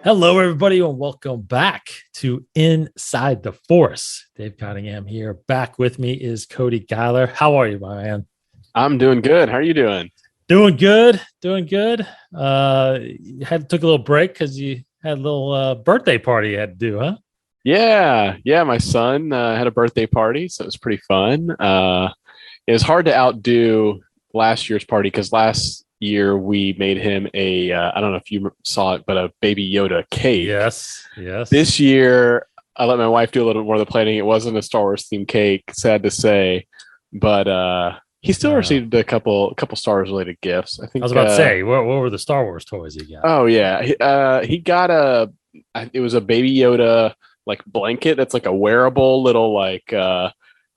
Hello, everybody, and welcome back to Inside the Force. Dave Cottingham here. Back with me is Cody Geiler. How are you, my man? I'm doing good. How are you doing? Doing good. Doing good. You took a little break because you had a little birthday party you had to do, huh? Yeah. My son had a birthday party, so it was pretty fun. It was hard to outdo last year's party because last year we made him I don't know if you saw it, but a Baby Yoda cake. Yes. This year, I let my wife do a little bit more of the planning. It wasn't a Star Wars themed cake, sad to say, but he still I received a couple Star Wars related gifts. I was think. about to say, what were the Star Wars toys you got? Oh yeah, he got it was a Baby Yoda like blanket that's like a wearable little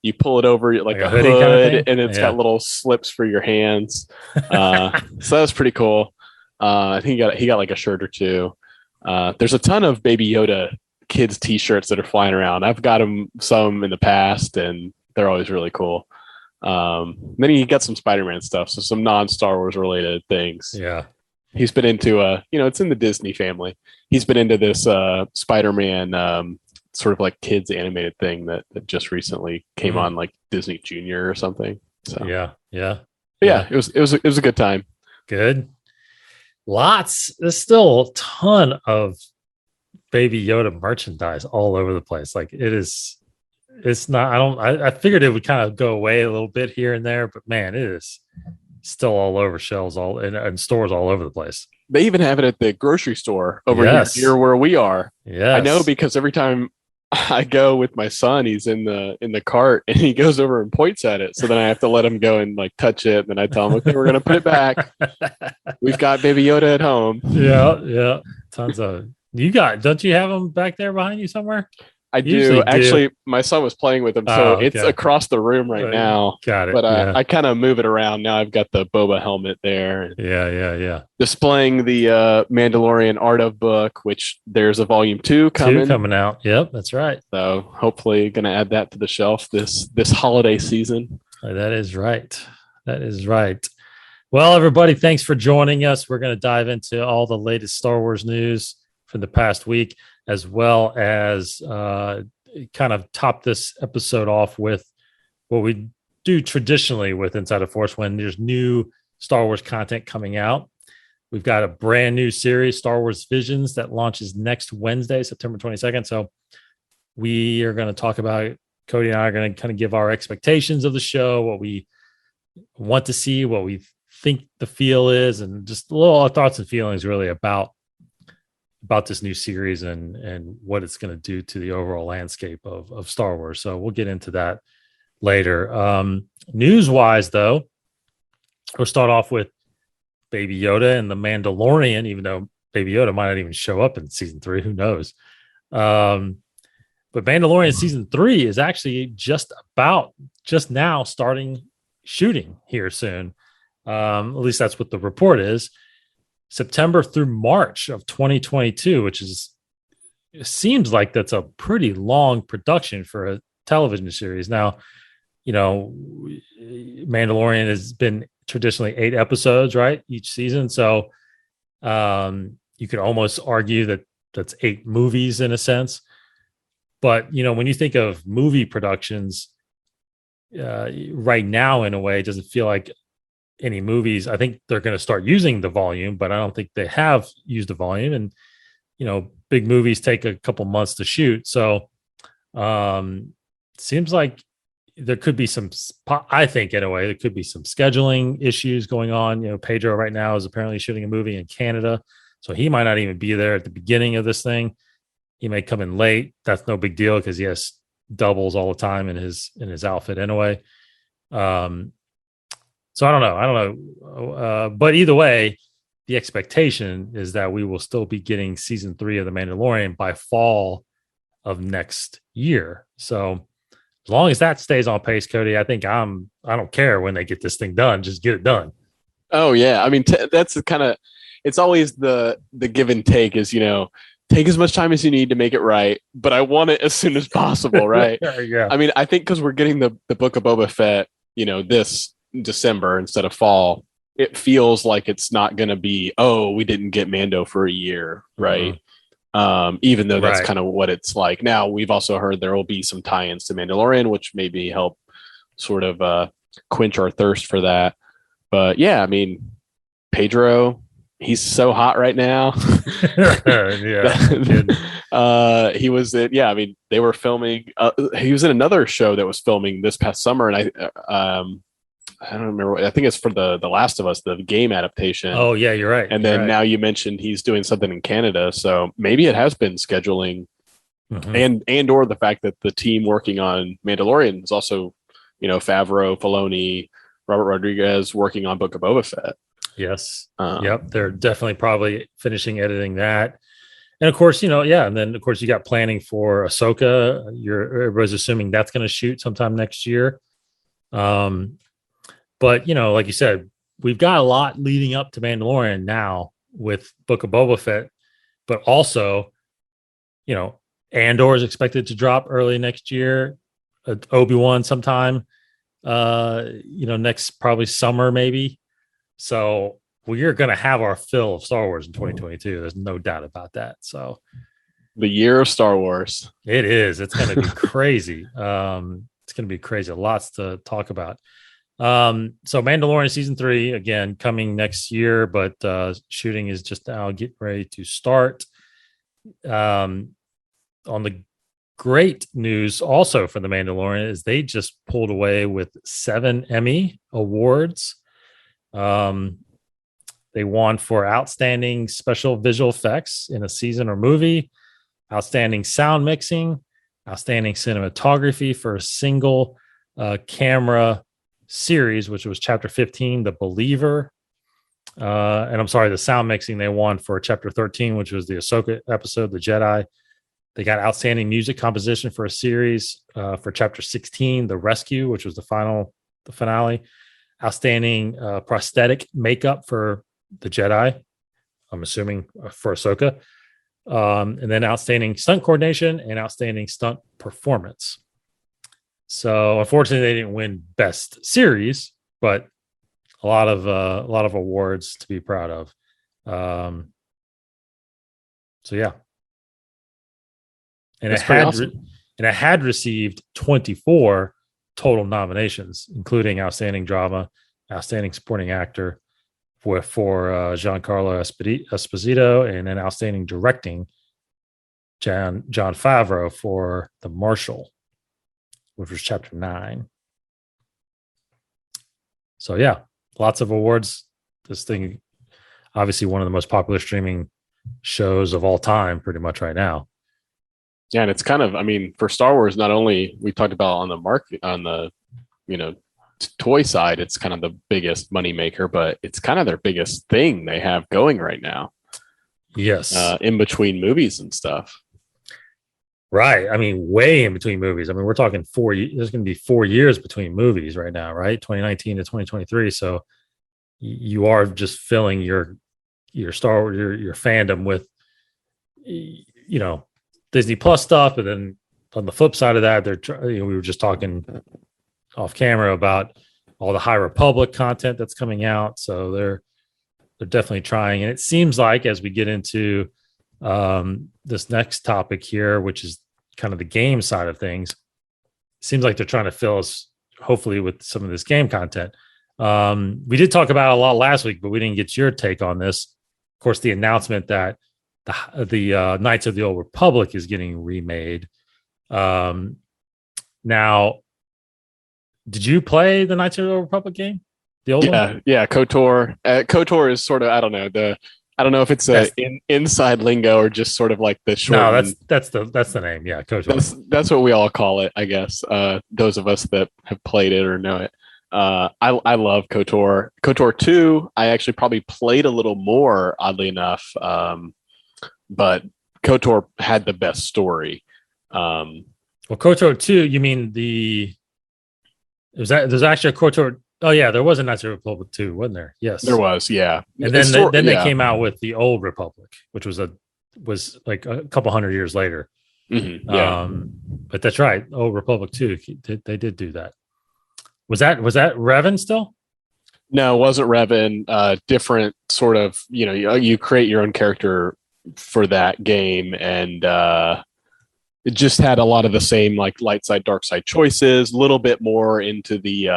you pull it over Like like a a hoodie kind of hood thing? and it's got Yeah. little slips for your hands. So that was pretty cool. I think he got like a shirt or two. There's a ton of Baby Yoda kids t-shirts that are flying around. I've got some in the past and they're always really cool. Then he got some Spider-Man stuff, so some non-Star Wars related things. Yeah. He's been into it's in the Disney family. He's been into this Spider-Man sort of like kids animated thing that just recently came Mm, on like Disney Junior or something. So yeah. Yeah. but yeah, Yeah. it was a good time. Good. There's still a ton of Baby Yoda merchandise all over the place. Like it's not, I figured it would kind of go away a little bit here and there, but man, it is still all over shelves, all in stores all over the place. They even have it at the grocery store over here Yes. near where we are. I know Yes. because every time I go with my son, he's in the cart and he goes over and points at it. So then I have to let him go and like touch it. And then I tell him, okay, we're gonna put it back. We've got Baby Yoda at home. Yeah. Yeah. Tons of, don't you have them back there behind you somewhere? I You usually do. do. Actually, my son was playing with him, so Oh, it's okay. across the room right now. Got it. But Yeah. I kind of move it around now. I've got the Boba helmet there, and Yeah. Yeah. Yeah. displaying the Mandalorian Art of book, which there's a volume two Two coming. coming out. Yep. That's right. So hopefully, going to add that to the shelf this holiday season. That is right. That is right. Well, everybody, thanks for joining us. We're going to dive into all the latest Star Wars news from the past week, as well as kind of top this episode off with what we do traditionally with Inside the Force when there's new Star Wars content coming out. We've got a brand new series, Star Wars Visions, that launches next Wednesday, September 22nd. So we are going to talk about, Cody and I are going to kind of give our expectations of the show, what we want to see, what we think the feel is, and just a little thoughts and feelings really about this new series and what it's going to do to the overall landscape of Star Wars. So we'll get into that later. News wise, though, we'll start off with Baby Yoda and the Mandalorian, even though Baby Yoda might not even show up in season 3. Who knows? But Mandalorian season 3 is actually just now starting shooting here soon. At least that's what the report is. September through March of 2022, which it seems like that's a pretty long production for a television series. Now, Mandalorian has been traditionally 8 episodes, right, each season. So you could almost argue that that's 8 movies in a sense. But, when you think of movie productions right now, in a way, it doesn't feel like any movies. I think they're going to start using the volume, but I don't think they have used the volume. And, big movies take a couple months to shoot. So seems like there could be I think in a way, there could be some scheduling issues going on. Pedro right now is apparently shooting a movie in Canada. So he might not even be there at the beginning of this thing. He may come in late. That's no big deal because he has doubles all the time in his outfit anyway. So I don't know. But either way, the expectation is that we will still be getting season 3 of The Mandalorian by fall of next year. So as long as that stays on pace, Cody, I think I don't care when they get this thing done. Just get it done. Oh yeah, I mean that's the kind of, it's always the give and take is take as much time as you need to make it right, but I want it as soon as possible, right? Yeah. I mean, I think because we're getting the Book of Boba Fett, this December instead of fall, it feels like it's not going to be, oh, we didn't get Mando for a year, right? even though that's Right. kind of what it's like. Now, we've also heard there will be some tie-ins to Mandalorian, which maybe help sort of quench our thirst for that. But yeah, I mean, Pedro, he's so hot right now. Yeah, no kidding. He was in, yeah, I mean, they were filming, he was in another show that was filming this past summer. And I don't remember. I think it's for the Last of Us, the game adaptation. Oh yeah, you're right. And You're then right. now you mentioned he's doing something in Canada, so maybe it has been scheduling, and or the fact that the team working on Mandalorian is also, Favreau, Filoni, Robert Rodriguez working on Book of Boba Fett. Yes. Um, Yep. They're definitely probably finishing editing that. And of course, yeah. And then of course you got planning for Ahsoka. Everybody's assuming that's going to shoot sometime next year. Um, but like you said, we've got a lot leading up to Mandalorian now with Book of Boba Fett, but also, Andor is expected to drop early next year. Obi-Wan sometime, next probably summer maybe. So we're going to have our fill of Star Wars in 2022. There's no doubt about that. So the year of Star Wars. it is. It's going to be crazy. It's going to be crazy. Lots to talk about. So Mandalorian season 3 again coming next year, but shooting is just now getting ready to start. On the great news also for the Mandalorian is they just pulled away with 7 Emmy awards. They won for outstanding special visual effects in a season or movie, outstanding sound mixing, outstanding cinematography for a single camera series, which was chapter 15, The Believer. And I'm sorry, the sound mixing they won for chapter 13, which was the Ahsoka episode, The Jedi. They got outstanding music composition for a series for chapter 16, The Rescue, which was the finale. Outstanding prosthetic makeup for The Jedi, I'm assuming for Ahsoka. And then outstanding stunt coordination and outstanding stunt performance. So unfortunately, they didn't win best series, but a lot of awards to be proud of. So yeah, and That's pretty awesome. And it had received 24 total nominations, including outstanding drama, outstanding supporting actor for Giancarlo Esposito, and then outstanding directing John Favreau for The Marshal, which was chapter 9. So yeah, lots of awards. This thing, obviously one of the most popular streaming shows of all time, pretty much right now. Yeah, and it's kind of, I mean, for Star Wars, not only we talked about on the market, on the, toy side, it's kind of the biggest moneymaker, but it's kind of their biggest thing they have going right now. Yes. In between movies and stuff. Right. I mean, way in between movies. I mean, we're talking 4 years. There's going to be 4 years between movies right now, right? 2019 to 2023. So you are just filling your Star Wars, your fandom with, Disney Plus stuff. And then on the flip side of that, we were just talking off camera about all the High Republic content that's coming out. So they're definitely trying. And it seems like as we get into this next topic here, which is kind of the game side of things, seems like they're trying to fill us hopefully with some of this game content. We did talk about it a lot last week, but we didn't get your take on this. Of course, the announcement that the Knights of the Old Republic is getting remade. Now, did you play the Knights of the Old Republic game? The old one? Yeah, KOTOR. KOTOR is sort of, I don't know if it's inside lingo or just sort of like the short. No, that's the name. Yeah, KOTOR. That's what we all call it, I guess. Those of us that have played it or know it. I love KOTOR. KOTOR 2, I actually probably played a little more, oddly enough. But KOTOR had the best story. Well, KOTOR 2, you mean there's actually a KOTOR. Oh yeah, there was a Knights of the Republic 2, wasn't there? Yes, there was. Yeah, and then they came out with the Old Republic, which was like a couple hundred years later. Mm-hmm. Yeah, but that's right. Old Republic 2, they did do that. Was that Revan still? No, it wasn't Revan. Different sort of. You create your own character. for that game, and it just had a lot of the same like light side, dark side choices, a little bit more into the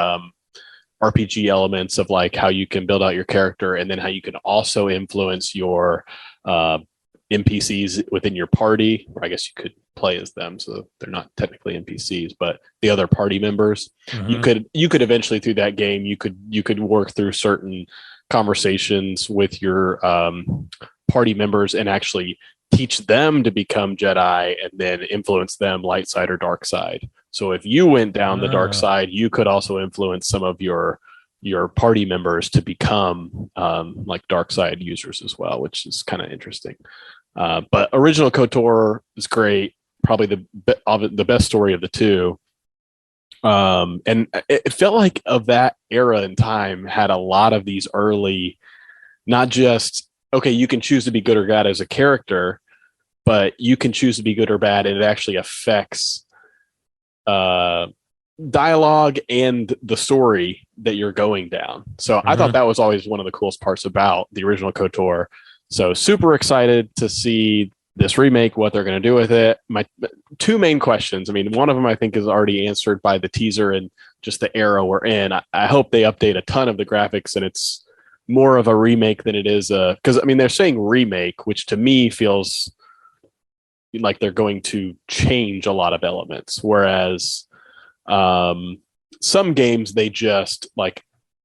RPG elements of like how you can build out your character, and then how you can also influence your NPCs within your party, or I guess you could play as them, so they're not technically NPCs, but the other party members. Mm-hmm. You could eventually through that game you could work through certain conversations with your party members and actually teach them to become Jedi and then influence them light side or dark side. So if you went down the dark side, you could also influence some of your party members to become like dark side users as well, which is kind of interesting. But original KOTOR is great, probably the best story of the two. And it felt like of that era in time had a lot of these early, not just, okay, you can choose to be good or bad as a character, but you can choose to be good or bad, and it actually affects dialogue and the story that you're going down. So I thought that was always one of the coolest parts about the original KOTOR. So super excited to see this remake, what they're going to do with it. My two main questions. I mean, one of them I think is already answered by the teaser and just the era we're in. I hope they update a ton of the graphics and it's more of a remake than it is because I mean, they're saying remake, which to me feels like they're going to change a lot of elements. Whereas some games, they just like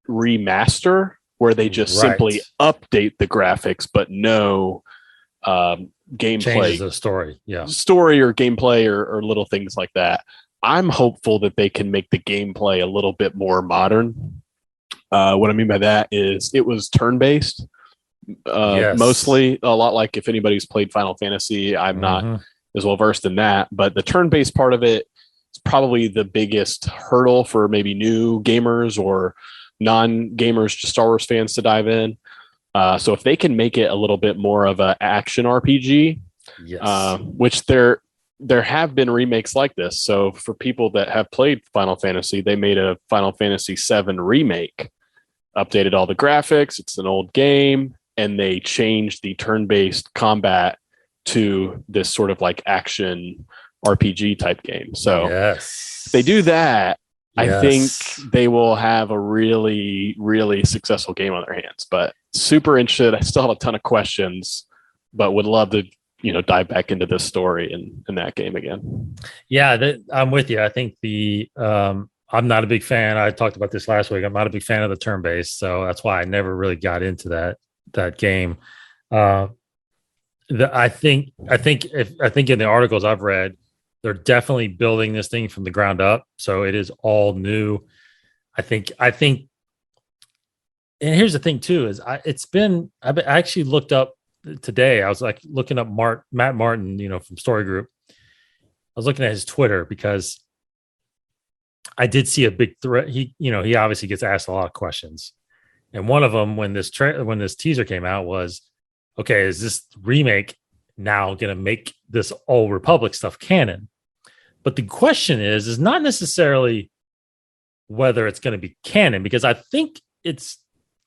remaster, where they just simply update the graphics, but no gameplay. Changes the story. Yeah. Story or gameplay or little things like that. I'm hopeful that they can make the gameplay a little bit more modern. What I mean by that is it was turn-based. Mostly a lot like if anybody's played Final Fantasy, I'm not as well versed in that, but the turn-based part of it is probably the biggest hurdle for maybe new gamers or non-gamers, just Star Wars fans to dive in. So if they can make it a little bit more of an action RPG, which there have been remakes like this. So for people that have played Final Fantasy, they made a Final Fantasy VII remake, updated all the graphics. It's an old game, and they changed the turn-based combat to this sort of like action RPG type game. So if they do that, I think they will have a really, really successful game on their hands. But super interested. I still have a ton of questions, but would love to, dive back into this story and that game again. Yeah, I'm with you. I think I'm not a big fan. I talked about this last week. I'm not a big fan of the turn-based, so that's why I never really got into that game. I think in the articles I've read, they're definitely building this thing from the ground up. So it is all new. I think, and here's the thing too, is I actually looked up today. I was like looking up Matt Martin, from Story Group. I was looking at his Twitter because I did see a big threat. He obviously gets asked a lot of questions. And one of them when this teaser came out was, okay, is this remake now going to make this Old Republic stuff canon? But the question is not necessarily whether it's going to be canon, because I think it's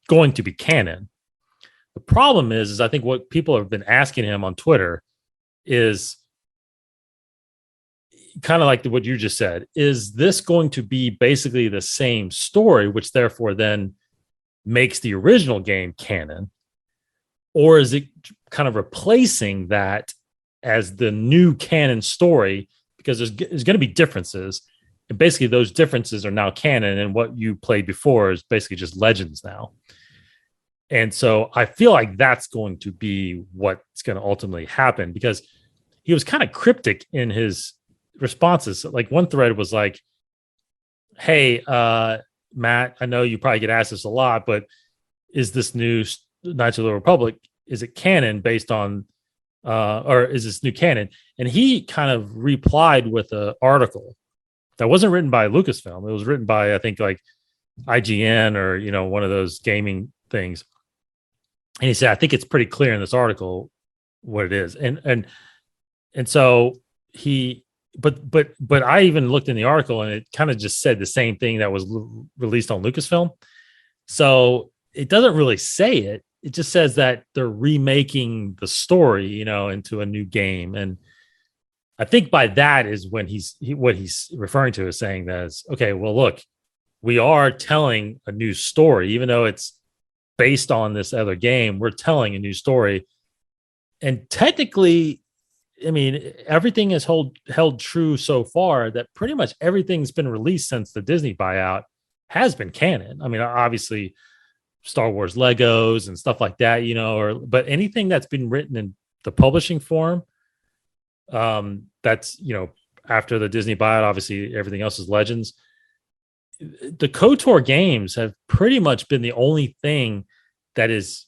going to be canon. The problem is I think what people have been asking him on Twitter is kind of like what you just said. Is this going to be basically the same story, which therefore then makes the original game canon? Or is it kind of replacing that as the new canon story? Because there's going to be differences. And basically those differences are now canon. And what you played before is basically just legends now. And so I feel like that's going to be what's going to ultimately happen, because he was kind of cryptic in his responses. Like one thread was like, hey, Matt, I know you probably get asked this a lot, but is this new Knights of the Republic, is it canon based on or is this new canon? And he kind of replied with an article that wasn't written by Lucasfilm. It was written by, I think, like IGN or one of those gaming things. And he said, I think it's pretty clear in this article what it is. And so but I even looked in the article and it kind of just said the same thing that was released on Lucasfilm. So it doesn't really say it. it just says that they're remaking the story, into a new game. And I think by that is when what he's referring to is saying that is, okay, well, look, we are telling a new story, even though it's based on this other game. We're telling a new story. And technically, I mean, everything is held true so far that pretty much everything's been released since the Disney buyout has been canon. I mean, obviously Star Wars Legos and stuff like that, but anything that's been written in the publishing form, that's, after the Disney buyout, obviously everything else is Legends. The KOTOR games have pretty much been the only thing that is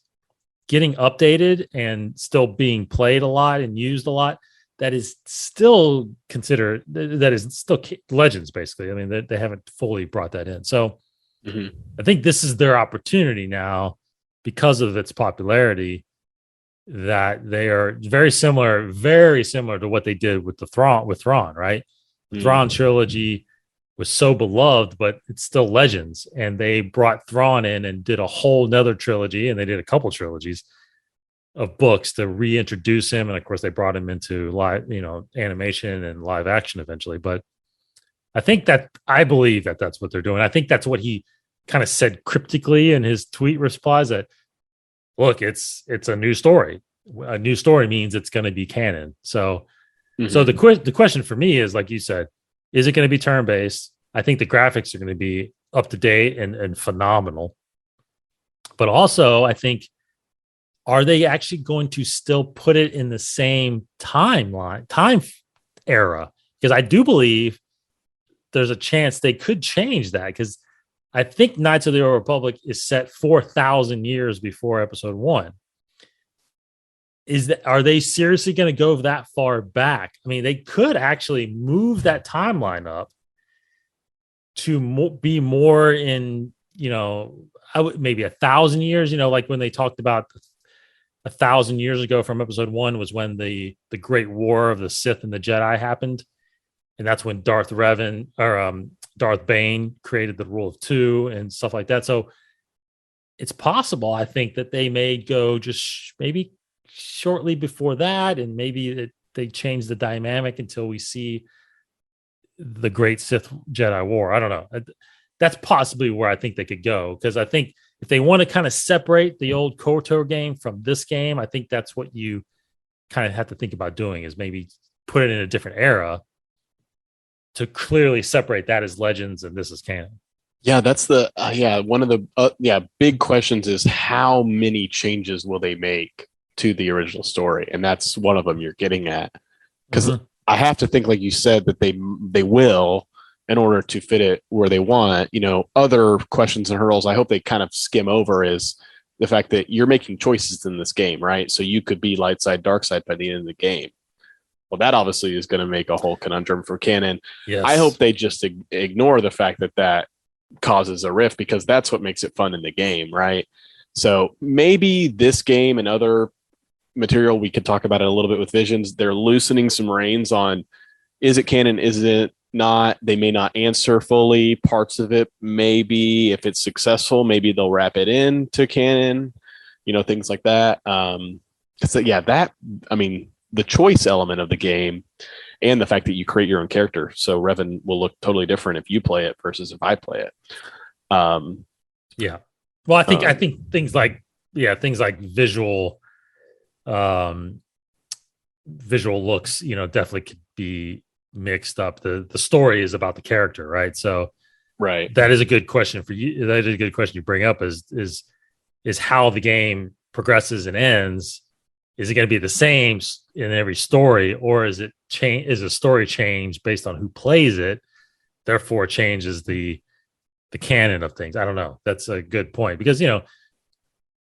getting updated and still being played a lot and used a lot. That is still considered, that is still Legends, basically. I mean, they haven't fully brought that in. So I think this is their opportunity now, because of its popularity, that they are very similar to what they did with Thrawn, right? The Thrawn trilogy was so beloved, but it's still Legends. And they brought Thrawn in and did a whole nother trilogy, and they did a couple trilogies of books to reintroduce him. And of course, they brought him into live, animation and live action eventually. But I believe that that's what they're doing. I think that's what he kind of said cryptically in his tweet replies, that, look, it's a new story. A new story means it's going to be canon. So, so the question for me is, like you said, is it going to be turn-based? I think the graphics are going to be up to date and phenomenal. But also, I think, are they actually going to still put it in the same time era? Because I do believe there's a chance they could change that, because I think Knights of the Old Republic is set 4,000 years before Episode 1. Are they seriously going to go that far back? I mean, they could actually move that timeline up to be more in, maybe 1,000 years, like when they talked about 1,000 years ago from Episode 1 was when the Great War of the Sith and the Jedi happened. And that's when Darth Bane created the Rule of Two and stuff like that. So it's possible, I think, that they may go just maybe shortly before that, and maybe they change the dynamic until we see the Great Sith Jedi War. I don't know. That's possibly where I think they could go, because I think if they want to kind of separate the old KOTOR game from this game, I think that's what you kind of have to think about doing, is maybe put it in a different era to clearly separate that as Legends and this is canon. Yeah, that's one of the big questions is, how many changes will they make to the original story? And that's one of them you're getting at, because I have to think, like you said, that they will, in order to fit it where they want. Other questions and hurdles I hope they kind of skim over is the fact that you're making choices in this game, right? So you could be light side, dark side by the end of the game. Well, that obviously is going to make a whole conundrum for canon. Yes. I hope they just ignore the fact that causes a rift, because that's what makes it fun in the game, right? So maybe this game and other material, we could talk about it a little bit with Visions, they're loosening some reins on, is it canon, is it not? They may not answer fully. Parts of it, maybe, if it's successful, maybe they'll wrap it into canon, things like that. So the choice element of the game, and the fact that you create your own character. So Revan will look totally different if you play it versus if I play it. Yeah. Well, I think things like visual looks, definitely could be mixed up. The story is about the character, right? So right. That is a good question for you. That is a good question you bring up, is how the game progresses and ends. Is it going to be the same in every story, or is it change? Is a story change based on who plays it? Therefore, changes the canon of things. I don't know. That's a good point, because no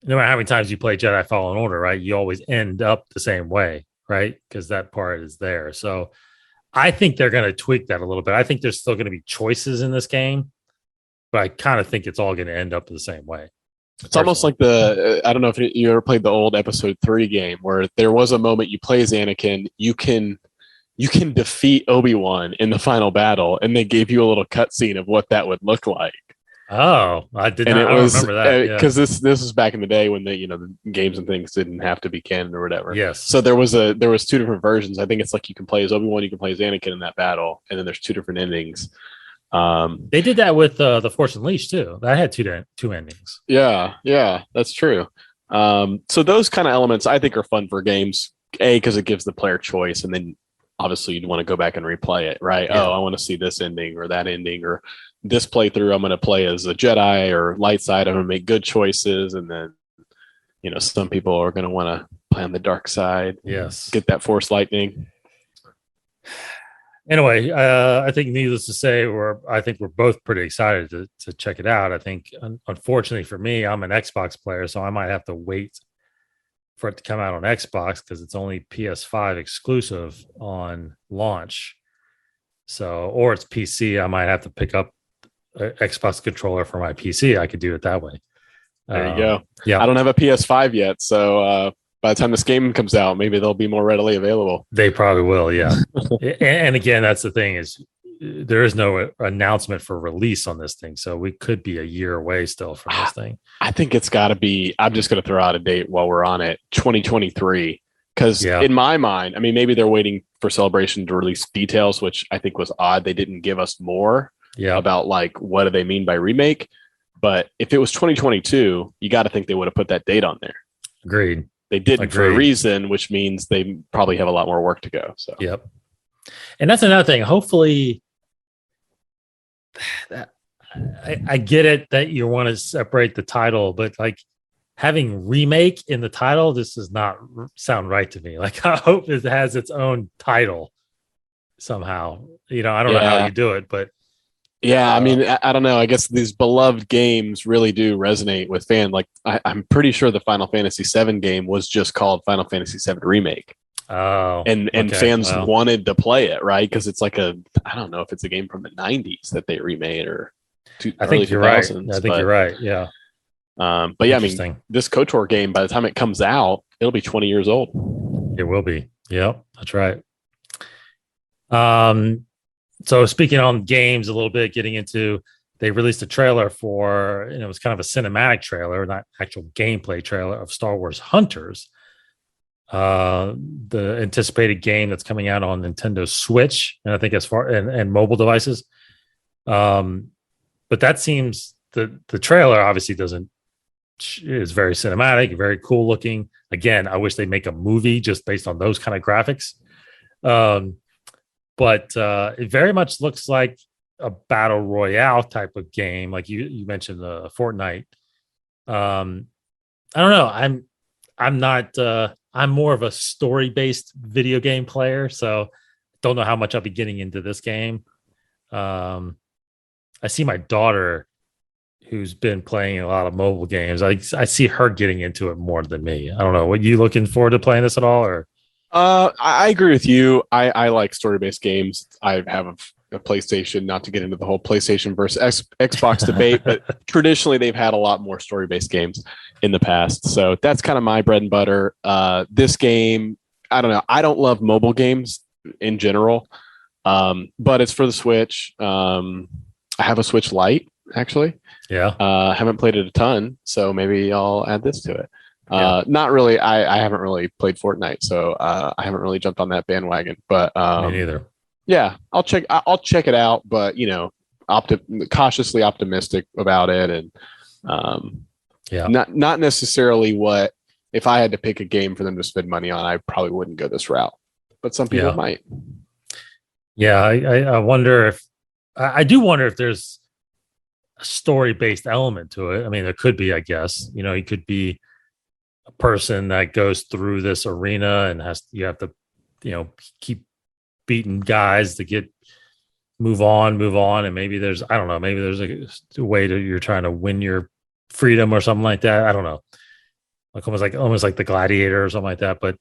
matter how many times you play Jedi Fallen Order, right, you always end up the same way, right? Because that part is there. So I think they're going to tweak that a little bit. I think there's still going to be choices in this game, but I kind of think it's all going to end up the same way. It's almost like I don't know if you ever played the old Episode 3 game, where there was a moment you play as Anakin, you can defeat Obi-Wan in the final battle, and they gave you a little cutscene of what that would look like. Oh, I did And not. it I don't was remember that. Yeah. because this was back in the day when the games and things didn't have to be canon or whatever. Yes. So there was two different versions. I think it's like you can play as Obi-Wan, you can play as Anakin in that battle, and then there's two different endings. They did that with the Force Unleashed too. That had two endings. Yeah, that's true. So those kind of elements I think are fun for games. Because it gives the player choice, and then obviously you'd want to go back and replay it, right? Yeah. Oh, I want to see this ending or that ending, or this playthrough I'm going to play as a Jedi or light side. I'm going to make good choices, and then some people are going to want to play on the dark side. Yes. Get that Force lightning. Anyway, I think needless to say, I think we're both pretty excited to check it out. I think, unfortunately for me, I'm an Xbox player, so I might have to wait for it to come out on Xbox because it's only PS5 exclusive on launch. So, or it's PC. I might have to pick up an Xbox controller for my PC. I could do it that way. There you go. Yeah, I don't have a PS5 yet, so by the time this game comes out, maybe they'll be more readily available. They probably will. Yeah, and again, that's the thing is there is no announcement for release on this thing, so we could be a year away still from this thing. I think it's got to be. I'm just going to throw out a date while we're on it, 2023. Because in my mind, I mean, maybe they're waiting for Celebration to release details, which I think was odd. They didn't give us more about like what do they mean by remake. But if it was 2022, you got to think they would have put that date on there. Agreed. They didn't for a reason, which means they probably have a lot more work to go. So yep. And that's another thing. Hopefully, I get it that you want to separate the title, but like having remake in the title, this does not sound right to me. Like I hope it has its own title somehow. I don't know how you do it, but I mean, I don't know. I guess these beloved games really do resonate with fans. Like I'm pretty sure the Final Fantasy VII game was just called Final Fantasy VII Remake. Oh, and fans wanted to play it, right? Because it's like I don't know if it's a game from the 90s that they remade or I think you're right. I think you're right. Yeah. But yeah, I mean, this KOTOR game, by the time it comes out, it'll be 20 years old. It will be. Yep, that's right. So speaking on games a little bit, getting into, they released a trailer for, it was kind of a cinematic trailer, not actual gameplay trailer of Star Wars Hunters, the anticipated game that's coming out on Nintendo Switch, and I think and mobile devices. But that seems the trailer obviously is very cinematic, very cool looking. Again, I wish they make a movie just based on those kind of graphics. But it very much looks like a battle royale type of game, like you mentioned, Fortnite. I don't know. I'm not. I'm more of a story based video game player, so don't know how much I'll be getting into this game. I see my daughter, who's been playing a lot of mobile games. I see her getting into it more than me. I don't know. Were you looking forward to playing this at all, or? I agree with you. I like story-based games. I have a PlayStation, not to get into the whole PlayStation versus Xbox debate, but traditionally they've had a lot more story-based games in the past. So that's kind of my bread and butter. This game, I don't know. I don't love mobile games in general, but it's for the Switch. I have a Switch Lite, actually. Yeah. Haven't played it a ton, so maybe I'll add this to it. Not really. I haven't really played Fortnite, so I haven't really jumped on that bandwagon. But me neither. Yeah, I'll check it out. But cautiously optimistic about it, and not necessarily what if I had to pick a game for them to spend money on. I probably wouldn't go this route, but some people might. Yeah, I wonder if I do wonder if there's a story-based element to it. I mean, there could be, I guess. It could be a person that goes through this arena and you have to, keep beating guys to move on. And maybe there's a way you're trying to win your freedom or something like that. I don't know. Like almost like the Gladiator or something like that. But,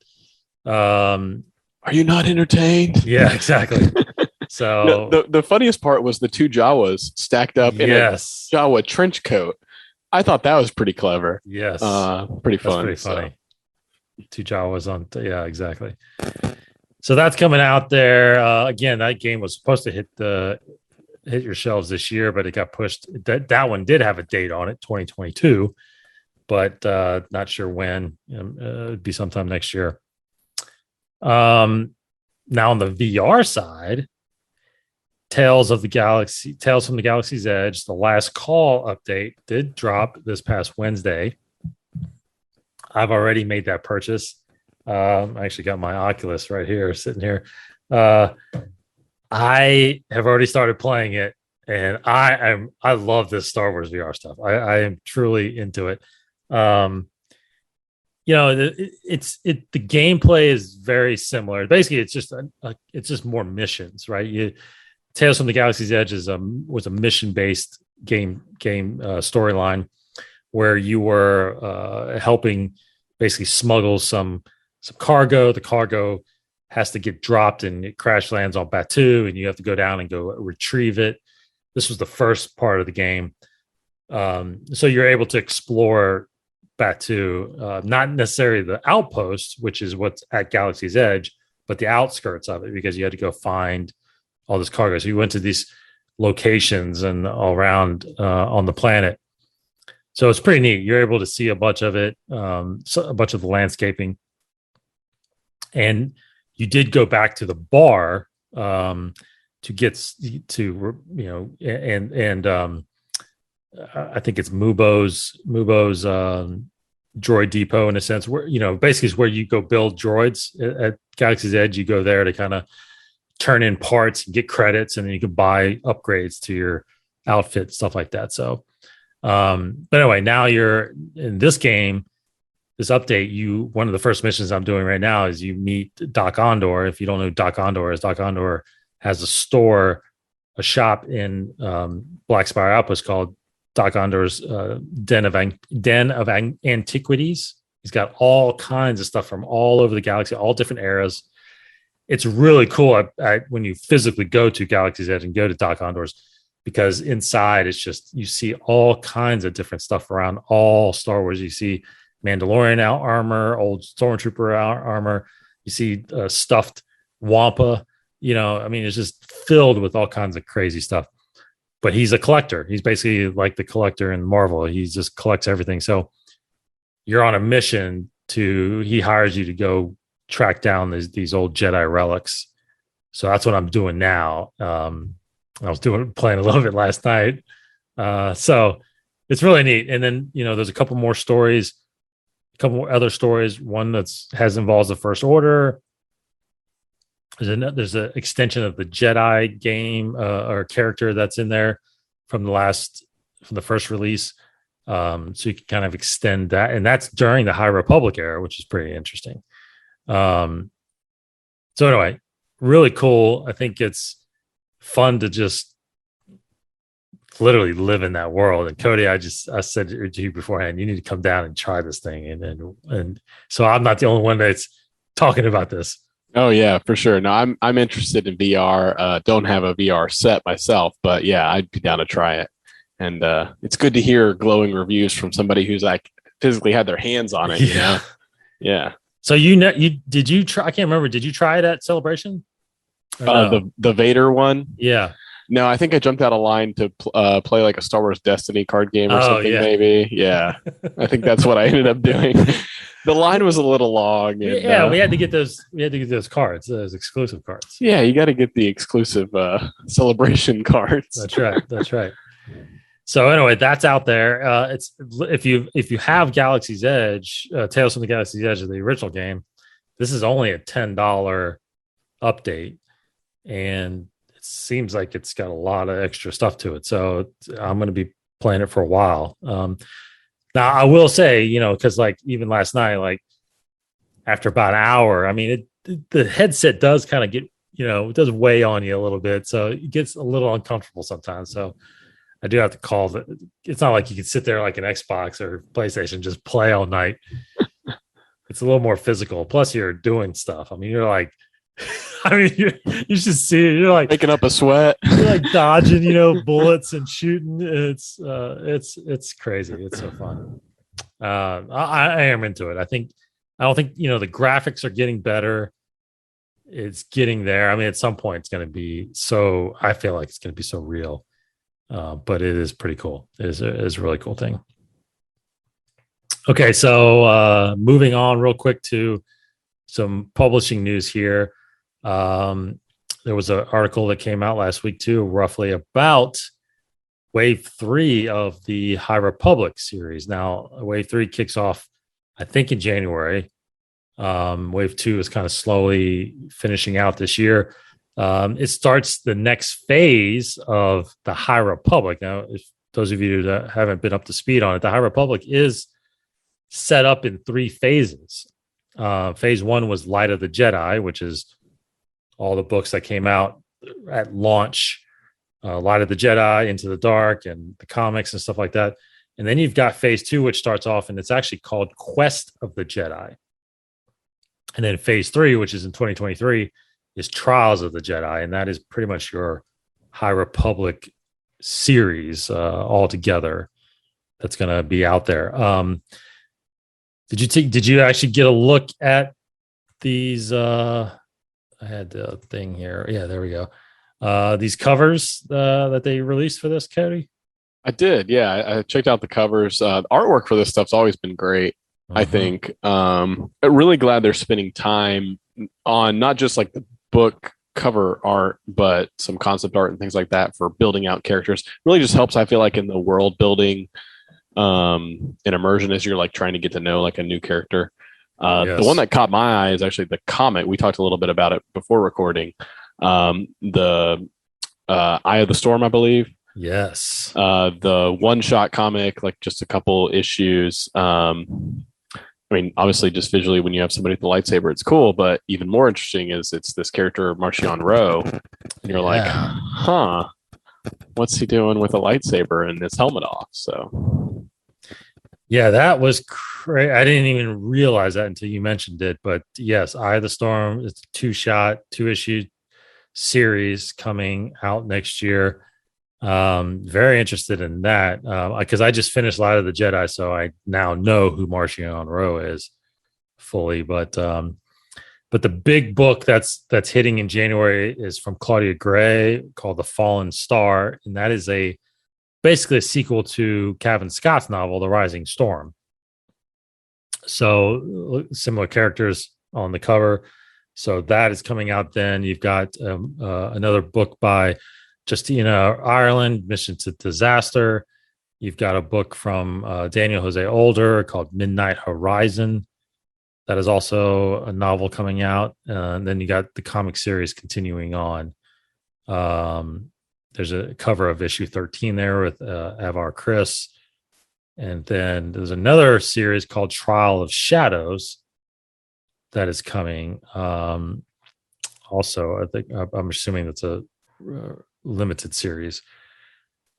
are you not entertained? Yeah, exactly. So the funniest part was the two Jawas stacked up in a Jawa trench coat. I thought that was pretty clever. Yes. Pretty fun. That's pretty funny. Two Jawas on. Yeah, exactly. So that's coming out there. Again, that game was supposed to hit hit your shelves this year, but it got pushed. That one did have a date on it, 2022, but not sure when. It'd be sometime next year. Now on the VR side, Tales from the Galaxy's Edge, the Last Call update did drop this past Wednesday. I've already made that purchase. I actually got my Oculus right here, sitting here. I have already started playing it, and I love this Star Wars VR stuff. I am truly into it. The gameplay is very similar. Basically, it's just more missions, right? Tales from the Galaxy's Edge was a mission based game storyline where you were helping basically smuggle some cargo. The cargo has to get dropped and it crash lands on Batuu, and you have to go down and go retrieve it. This was the first part of the game. So you're able to explore Batuu, not necessarily the outpost, which is what's at Galaxy's Edge, but the outskirts of it, because you had to go find all this cargo. So you went to these locations and all around on the planet. So it's pretty neat. You're able to see a bunch of it, a bunch of the landscaping. And you did go back to the bar to get to, I think it's Mubo's droid depot in a sense, where, basically is where you go build droids at Galaxy's Edge. You go there to kind of turn in parts and get credits, and then you can buy upgrades to your outfit, stuff like that. So, but anyway, now you're in this game, this update. One of the first missions I'm doing right now is you meet Doc Ondor. If you don't know who Doc Ondor is, Doc Ondor has a shop in Black Spire Outpost called Doc Ondor's Den of Antiquities. He's got all kinds of stuff from all over the galaxy, all different eras. It's really cool when you physically go to Galaxy's Edge and go to Doc Ondor's, because inside it's just, you see all kinds of different stuff around all Star Wars. You see Mandalorian armor, old Stormtrooper armor. You see stuffed Wampa. It's just filled with all kinds of crazy stuff. But he's a collector. He's basically like the collector in Marvel. He just collects everything. So you're on a mission he hires you to go track down these old Jedi relics. So that's what I'm doing now. I was playing a little bit last night. So it's really neat. And then, there's a couple more stories, a couple more other stories. One involves the First Order. There's an extension of the Jedi game or character that's in there from the first release. So you can kind of extend that, and that's during the High Republic era, which is pretty interesting. So anyway, really cool. I think it's fun to just literally live in that world. And Cody, I said to you beforehand, you need to come down and try this thing. And so I'm not the only one that's talking about this. Oh yeah, for sure. No, I'm interested in VR. Don't have a VR set myself, but yeah, I'd be down to try it. And it's good to hear glowing reviews from somebody who's like physically had their hands on it. Yeah. Yeah. So did you try? I can't remember. Did you try it at Celebration? No? The Vader one. Yeah. No, I think I jumped out of line to play like a Star Wars Destiny card game or something. Yeah. Maybe. Yeah. I think that's what I ended up doing. The line was a little long. And, we had to get those. We had to get those cards, those exclusive cards. Yeah, you got to get the exclusive Celebration cards. That's right. So anyway, that's out there. It's if you have Galaxy's Edge, Tales from the Galaxy's Edge of the original game, this is only a $10 update, and it seems like it's got a lot of extra stuff to it. So I'm going to be playing it for a while. Now I will say, because like even last night, like after about an hour, the headset does kind of get, it does weigh on you a little bit, so it gets a little uncomfortable sometimes. So I do have to call that. It's not like you can sit there like an Xbox or PlayStation, just play all night. It's a little more physical. Plus you're doing stuff. You're like, you should see it. You're like making up a sweat. You're like dodging, bullets and shooting. It's crazy. It's so fun. I am into it. I don't think, the graphics are getting better. it's getting there. I mean, at some point it's going to be so, I feel like it's going to be so real. But it is pretty cool. It is a really cool thing. Okay, so moving on real quick to some publishing news here. There was an article that came out last week too, roughly about Wave 3 of the High Republic series. Now, Wave 3 kicks off, I think, in January. Wave 2 is kind of slowly finishing out this year. It starts the next phase of the High Republic. Now, if those of you that haven't been up to speed on it, the High Republic is set up in 3 phases. Phase 1 was Light of the Jedi, which is all the books that came out at launch, Light of the Jedi, Into the Dark, and the comics and stuff like that. And then you've got phase 2, which starts off, and it's actually called Quest of the Jedi. And then phase 3, which is in 2023, is Trials of the Jedi. And that is pretty much your High Republic series altogether that's going to be out there. Did you actually get a look at these? I had the thing here. Yeah, there we go. These covers that they released for this, Cody? I did. Yeah, I checked out the covers. The artwork for this stuff's always been great. I think. I'm really glad they're spending time on not just like the book cover art, but some concept art and things like that for building out characters. Really just helps, I feel like, in the world building and immersion as you're like trying to get to know like a new character. The one that caught my eye is actually the comic. We talked a little bit about it before recording. The Eye of the Storm, I believe. Yes. The one-shot comic, like just a couple issues. I mean, obviously, just visually, when you have somebody with the lightsaber, it's cool. But even more interesting is it's this character, Marchion Ro. And you're like, huh, what's he doing with a lightsaber and his helmet off? So, yeah, that was crazy. I didn't even realize that until you mentioned it. But yes, Eye of the Storm, it's a 2-shot, 2-issue series coming out next year. Very interested in that because I just finished Light of the Jedi, so I now know who Marchion Ro is fully. But the big book that's hitting in January is from Claudia Gray called The Fallen Star, and that is basically a sequel to Cavan Scott's novel, The Rising Storm. So similar characters on the cover. So that is coming out then. You've got another book by Justina Ireland, Mission to Disaster. You've got a book from Daniel Jose Older called Midnight Horizon. That is also a novel coming out. And then you got the comic series continuing on. There's a cover of issue 13 there with Avar Chris. And then there's another series called Trial of Shadows that is coming. Also, I think I'm assuming that's a limited series.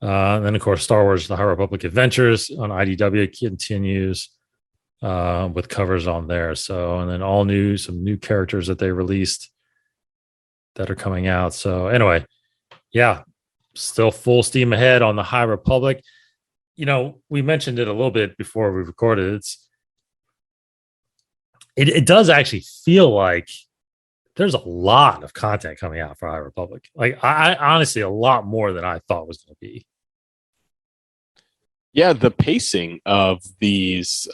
And then, of course, Star Wars: The High Republic Adventures on IDW continues with covers on there. So, and then some new characters that they released that are coming out. So, anyway, yeah, still full steam ahead on the High Republic. You know, we mentioned it a little bit before we recorded. It does actually feel like there's a lot of content coming out for High Republic. Like, I honestly, a lot more than I thought was going to be. Yeah, the pacing of these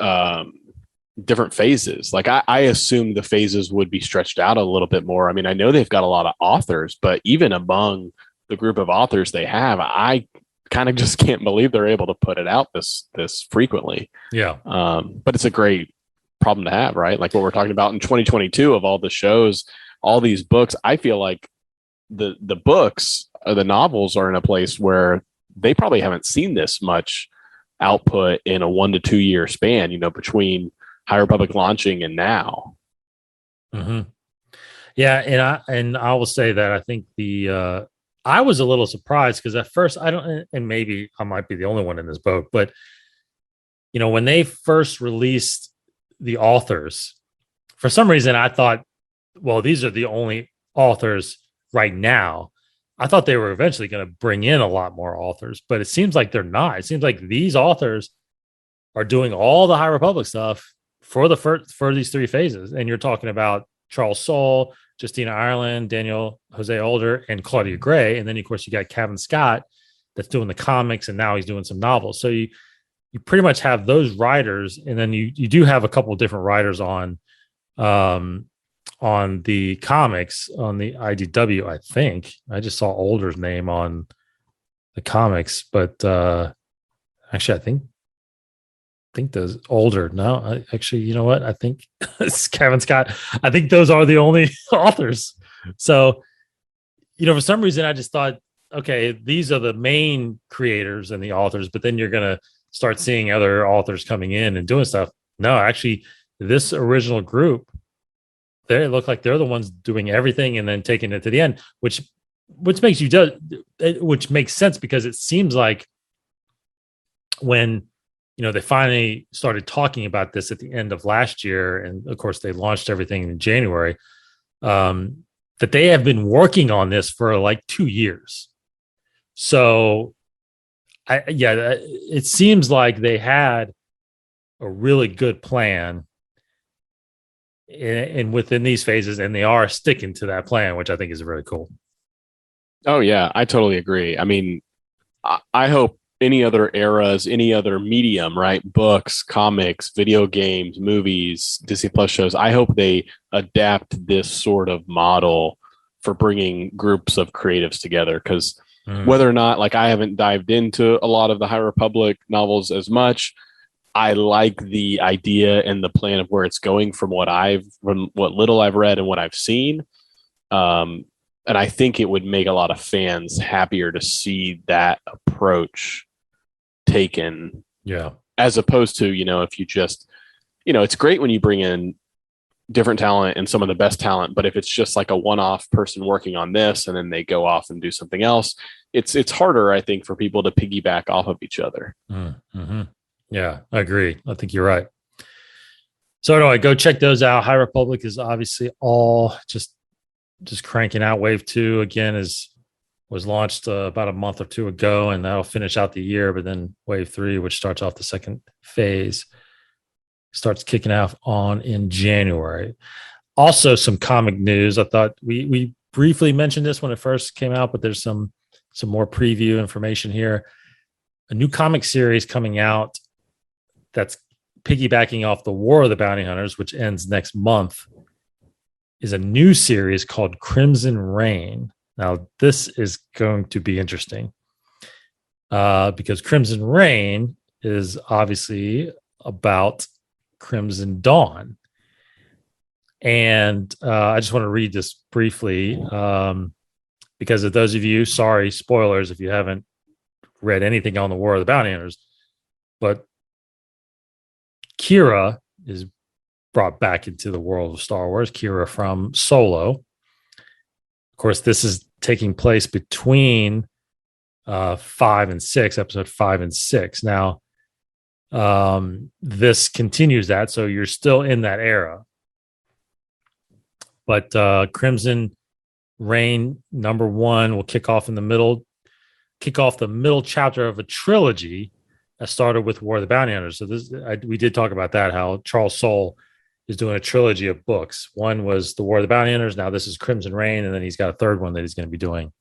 different phases. Like, I assumed the phases would be stretched out a little bit more. I mean, I know they've got a lot of authors, but even among the group of authors they have, I kind of just can't believe they're able to put it out this frequently. Yeah. But it's a great problem to have, right? Like what we're talking about in 2022 of all the shows, all these books. I feel like the books or the novels are in a place where they probably haven't seen this much output in a 1 to 2 year span, you know, between High Republic launching and now. Mm-hmm. Yeah, and I will say that I think I was a little surprised because at first I don't, and maybe I might be the only one in this boat, but you know, when they first released the authors, for some reason I thought, well, these are the only authors right now. I thought they were eventually going to bring in a lot more authors, but it seems like they're not. It seems like these authors are doing all the High Republic stuff for these 3 phases, and you're talking about Charles Soule, Justina Ireland, Daniel Jose Older, and Claudia Gray. And then, of course, you got Kevin Scott that's doing the comics, and now he's doing some novels. So you pretty much have those writers, and then you do have a couple of different writers on the comics on the IDW. I think I just saw Older's name on the comics, but actually, I think those Older. No, actually, you know what? I think it's Kevin Scott. I think those are the only authors. So, for some reason, I just thought, okay, these are the main creators and the authors, but then you're gonna start seeing other authors coming in and doing stuff. No, actually, this original group, they look like they're the ones doing everything and then taking it to the end, which makes sense, because it seems like when they finally started talking about this at the end of last year, and of course they launched everything in January, that they have been working on this for like 2 years. So it seems like they had a really good plan and within these phases, and they are sticking to that plan, which I think is really cool. Oh yeah, I totally agree. I mean, I hope any other eras, any other medium, right? Books, comics, video games, movies, Disney Plus shows. I hope they adapt this sort of model for bringing groups of creatives together. Because whether or not, like, I haven't dived into a lot of the High Republic novels as much, I like the idea and the plan of where it's going from what little I've read and what I've seen. And I think it would make a lot of fans happier to see that approach taken. Yeah. As opposed to, if you just, it's great when you bring in different talent and some of the best talent, but if it's just like a one-off person working on this and then they go off and do something else, it's harder, I think, for people to piggyback off of each other. Mm-hmm. Yeah, I agree. I think you're right. So anyway, go check those out. High Republic is obviously all just cranking out. Wave 2 again was launched about a month or two ago, and that'll finish out the year. But then Wave 3, which starts off the second phase, starts kicking off in January. Also, some comic news. I thought we briefly mentioned this when it first came out, but there's some more preview information here. A new comic series coming out that's piggybacking off the War of the Bounty Hunters, which ends next month, is a new series called Crimson Reign. Now, this is going to be interesting because Crimson Reign is obviously about Crimson Dawn. And I just want to read this briefly because of those of you, sorry, spoilers if you haven't read anything on the War of the Bounty Hunters, but Kira is brought back into the world of Star Wars. Kira from Solo. Of course, this is taking place between 5 and 6, episode 5 and 6. Now, this continues that, so you're still in that era. But Crimson Reign #1 will kick off the middle chapter of a trilogy that started with War of the Bounty Hunters. So we did talk about that, how Charles Soule is doing a trilogy of books. One was the War of the Bounty Hunters. Now this is Crimson Reign, and then he's got a third one that he's going to be doing.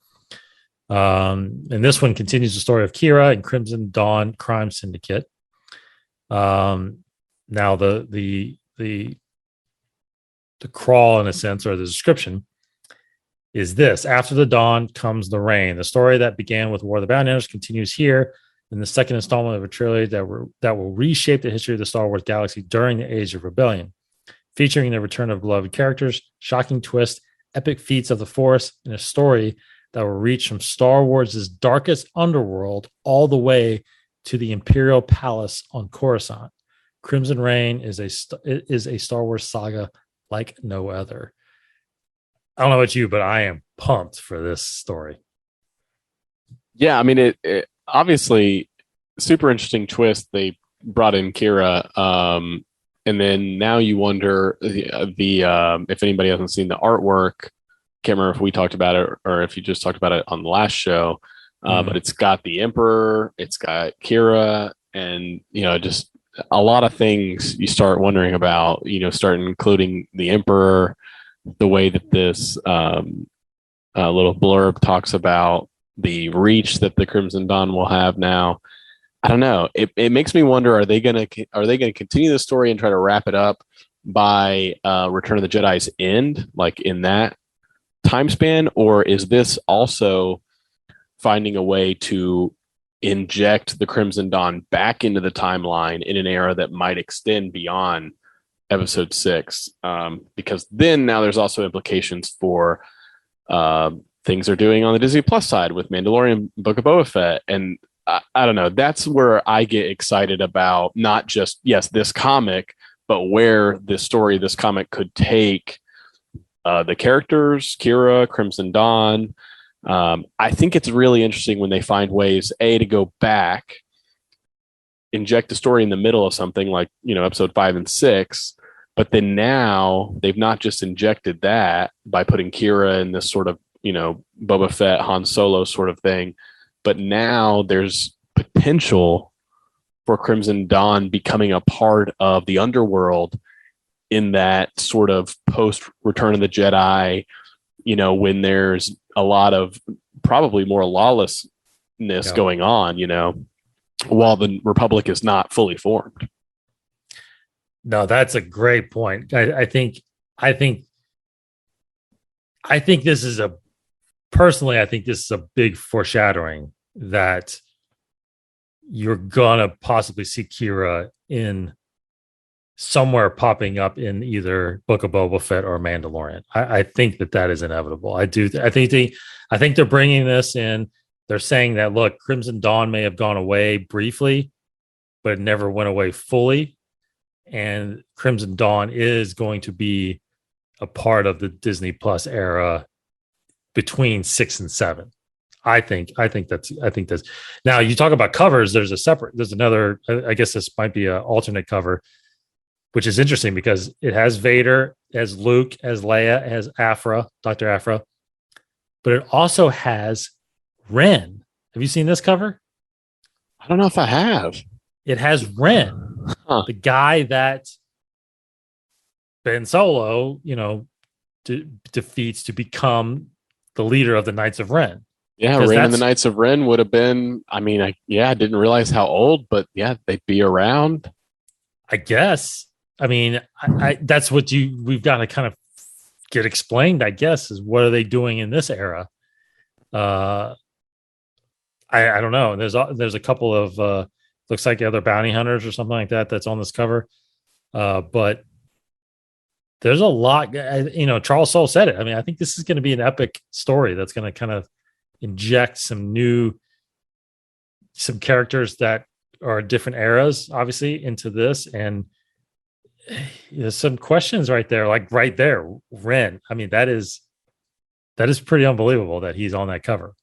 And this one continues the story of Kira and Crimson Dawn Crime Syndicate. Now the crawl, in a sense, or the description is this: after the dawn comes the rain. The story that began with War of the Bounty Hunters continues here in the second installment of a trilogy that will reshape the history of the Star Wars galaxy during the Age of Rebellion, featuring the return of beloved characters, shocking twists, epic feats of the Force, and a story that will reach from Star Wars' darkest underworld all the way to the Imperial Palace on Coruscant. Crimson Reign is a Star Wars saga like no other. I don't know about you, but I am pumped for this story. Yeah, I mean, it obviously super interesting twist. They brought in Kira, and then now you wonder if anybody hasn't seen the artwork. Can't remember if we talked about it or if you just talked about it on the last show. But it's got the Emperor, it's got Kira, and just a lot of things you start wondering about. Start including the Emperor. the way that this little blurb talks about the reach that the Crimson Dawn will have now. I don't know. It makes me wonder: are they gonna continue the story and try to wrap it up by Return of the Jedi's end, like in that time span, or is this also finding a way to inject the Crimson Dawn back into the timeline in an era that might extend beyond Episode 6? Because then now there's also implications for things they're doing on the Disney Plus side with Mandalorian, Book of Boba Fett, and I don't know. That's where I get excited about not just, yes, this comic, but where this story, this comic could take the characters, Kira, Crimson Dawn. I think it's really interesting when they find ways, to go back, inject the story in the middle of something like, episode 5 and 6, but then now they've not just injected that by putting Kira in this sort of, Boba Fett, Han Solo sort of thing, but now there's potential for Crimson Dawn becoming a part of the underworld in that sort of post Return of the Jedi, when there's a lot of probably more lawlessness going on, while the Republic is not fully formed. No, that's a great point. I think this is I think this is a big foreshadowing that you're gonna possibly see Kira in somewhere popping up in either Book of Boba Fett or Mandalorian. I think that is inevitable. I think they're bringing this in. They're saying that, look, Crimson Dawn may have gone away briefly, but it never went away fully. And Crimson Dawn is going to be a part of the Disney Plus era between 6 and 7. I think that's now. You talk about covers. There's another. I guess this might be an alternate cover, which is interesting because it has Vader, as Luke, as Leia, as Dr. Aphra, but it also has Ren. Have you seen this cover? I don't know if I have. It has Ren, the guy that Ben Solo, defeats to become the leader of the Knights of Ren. Yeah, Ren and the Knights of Ren would have been, I didn't realize how old, but yeah, they'd be around. I guess. I that's what we've got to kind of get explained, I guess, is what are they doing in this era? I don't know. There's a couple of looks like other bounty hunters or something like that that's on this cover. But there's a lot, Charles Soule said it. I think this is going to be an epic story that's going to kind of inject some characters that are different eras, obviously, into this. And there's some questions right there, like right there, Ren. That is pretty unbelievable that he's on that cover.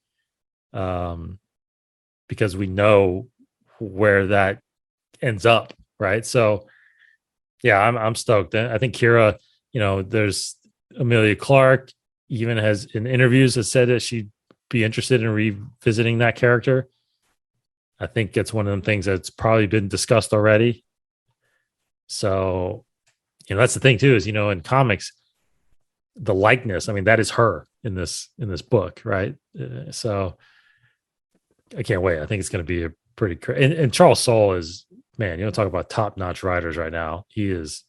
Because we know where that ends up, right? So yeah, I'm stoked. I think Kira, there's Emilia Clarke even has in interviews has said that she'd be interested in revisiting that character. I think it's one of them things that's probably been discussed already. So, that's the thing too, is, in comics, the likeness, that is her in this book, right? So I can't wait. I think it's going to be a pretty and Charles Soule is, man, talk about top-notch writers right now. He's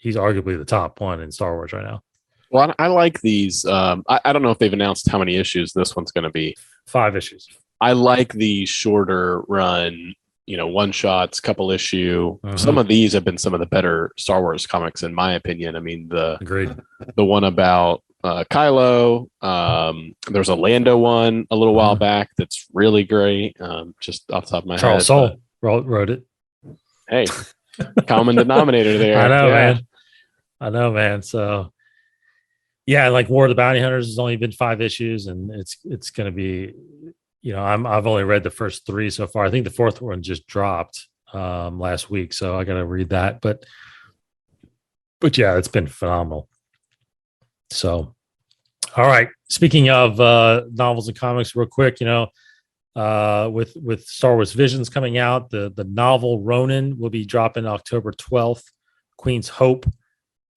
arguably the top one in Star Wars right now. Well, I like these. I don't know if they've announced how many issues this one's going to be. 5 issues. I like the shorter run, one shots, couple issue. Mm-hmm. Some of these have been some of the better Star Wars comics, in my opinion. Agreed. The one about Kylo. There's a Lando one a little while back that's really great. Just off the top of my Charles head. Soule wrote it. Hey, common denominator there. I know, man. So yeah, like War of the Bounty Hunters has only been 5 issues, and it's going to be, I've only read the first 3 so far. I think the 4th one just dropped last week, so I got to read that. But yeah, it's been phenomenal. So, all right. Speaking of novels and comics, real quick, with Star Wars Visions coming out, the novel Ronin will be dropping October 12th. Queen's Hope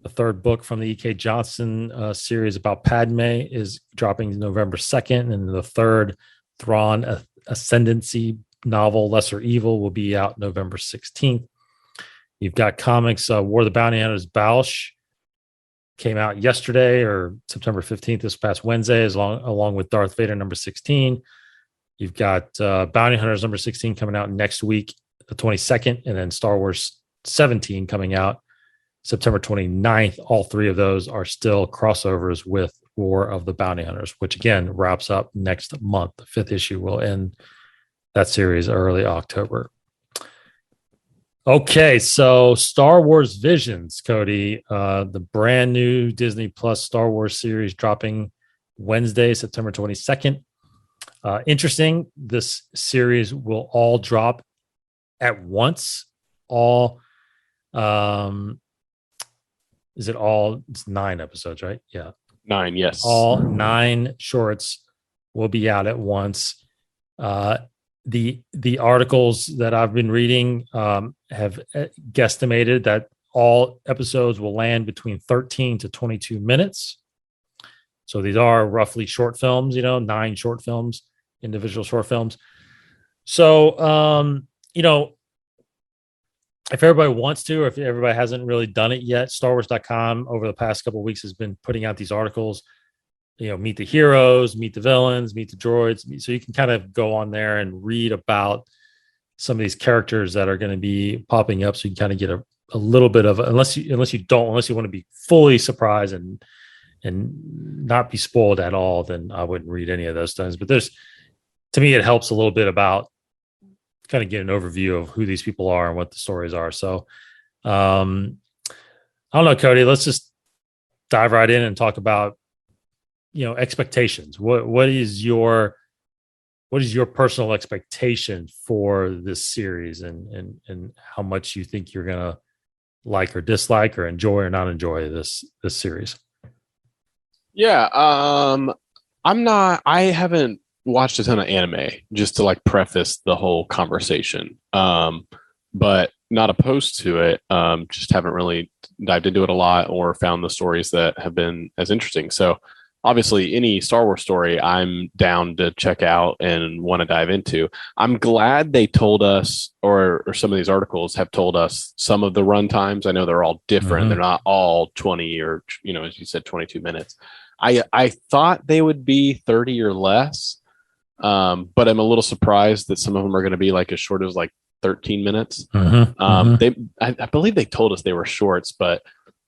The third book from the E.K. Johnson series about Padme is dropping November 2nd. And the third Thrawn Ascendancy novel, Lesser Evil, will be out November 16th. You've got comics, War of the Bounty Hunters, Bausch, came out yesterday or September 15th, this past Wednesday, along with Darth Vader number 16. You've got Bounty Hunters number 16 coming out next week, the 22nd, and then Star Wars 17 coming out September 29th. All three of those are still crossovers with War of the Bounty Hunters, which again wraps up next month. The 5th issue will end that series early October. Okay, so Star Wars Visions, Cody, the brand new Disney Plus Star Wars series dropping Wednesday, September 22nd. Interesting, this series will all drop at once. It's 9 episodes, right? Yeah. 9, yes. All 9 shorts will be out at once. The articles that I've been reading have guesstimated that all episodes will land between 13 to 22 minutes. So these are roughly short films, 9 short films, individual short films. So, if everybody wants to, or if everybody hasn't really done it yet, StarWars.com over the past couple of weeks has been putting out these articles, meet the heroes, meet the villains, meet the droids. So you can kind of go on there and read about some of these characters that are going to be popping up. So you can kind of get a little bit of, unless you want to be fully surprised and not be spoiled at all, then I wouldn't read any of those things. But to me, it helps a little bit about kind of get an overview of who these people are and what the stories are. So I don't know, Cody, let's just dive right in and talk about, expectations. What is your personal expectation for this series and how much you think you're going to like or dislike or enjoy or not enjoy this series? Yeah. I haven't watched a ton of anime, just to like preface the whole conversation. But not opposed to it. Just haven't really dived into it a lot or found the stories that have been as interesting. So obviously any Star Wars story I'm down to check out and want to dive into. I'm glad they told us, or some of these articles have told us some of the run times. I know they're all different. Mm-hmm. They're not all 20 or, as you said, 22 minutes. I thought they would be 30 or less. But I'm a little surprised that some of them are going to be like as short as like 13 minutes. Mm-hmm. I believe they told us they were shorts, but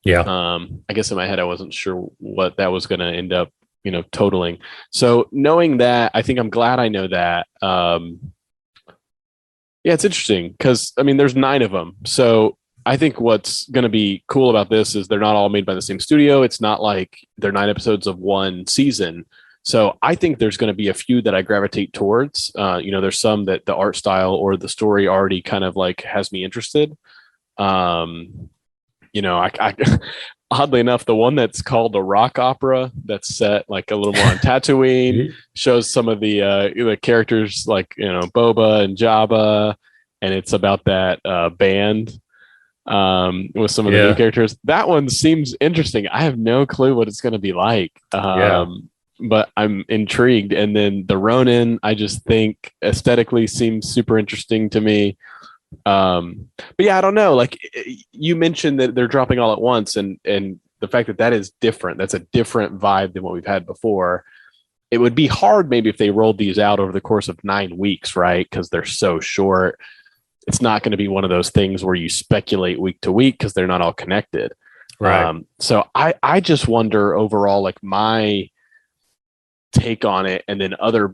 yeah, I guess in my head, I wasn't sure what that was going to end up, totaling. So knowing that, I think I'm glad I know that. Yeah, it's interesting because there's 9 of them. So I think what's going to be cool about this is they're not all made by the same studio. It's not like they're 9 episodes of one season. So I think there's going to be a few that I gravitate towards. There's some that the art style or the story already kind of like has me interested. I oddly enough, the one that's called the rock opera that's set like a little more on Tatooine shows some of the characters like, Boba and Jabba, and it's about that band with some of the new characters. That one seems interesting. I have no clue what it's going to be like. But I'm intrigued. And then the Ronin, I just think aesthetically seems super interesting to me. But yeah, I don't know. Like you mentioned that they're dropping all at once, and the fact that is different. That's a different vibe than what we've had before. It would be hard maybe if they rolled these out over the course of 9 weeks, right? Because they're so short. It's not going to be one of those things where you speculate week to week because they're not all connected. Right. So I just wonder overall, like my take on it, and then other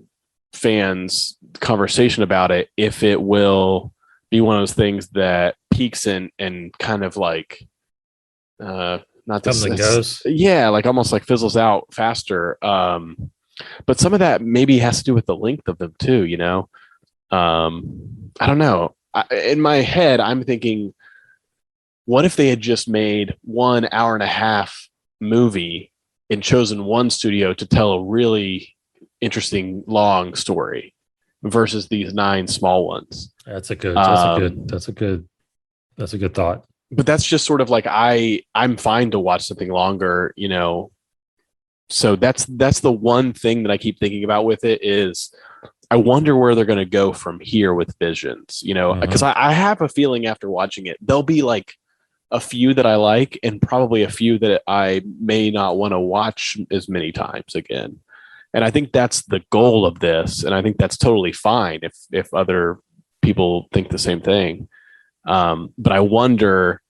fans' conversation about it, if it will be one of those things that peaks and kind of like not this something goes, like almost like fizzles out faster. But some of that maybe has to do with the length of them too. I don't know. In my head, I'm thinking, what if they had just made 1 hour and a half movie and chosen one studio to tell a really interesting long story versus these 9 small ones? That's a good thought. but that's just sort of like I'm fine to watch something longer, you know. So that's the one thing that I keep thinking about with it is I wonder where they're going to go from here with Visions, you know, because I have a feeling after watching it, there'll be like a few that I like and probably a few that I may not want to watch as many times again. And I think that's the goal of this. And I think that's totally fine if other people think the same thing. But I wonder,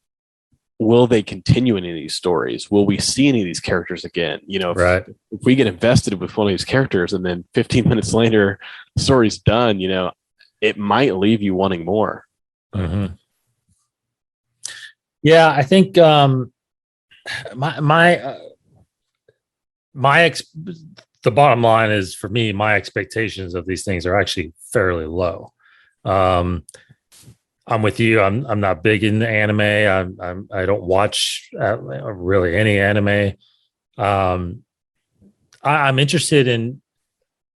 will they continue any of these stories? Will we see any of these characters again? You know, if we get invested with one of these characters and then 15 minutes later, the story's done, you know, it might leave you wanting more. Mm-hmm. Yeah, I think the bottom line is for me, my expectations of these things are actually fairly low. I'm with you. I'm not big into anime. I don't watch really any anime. I'm interested in.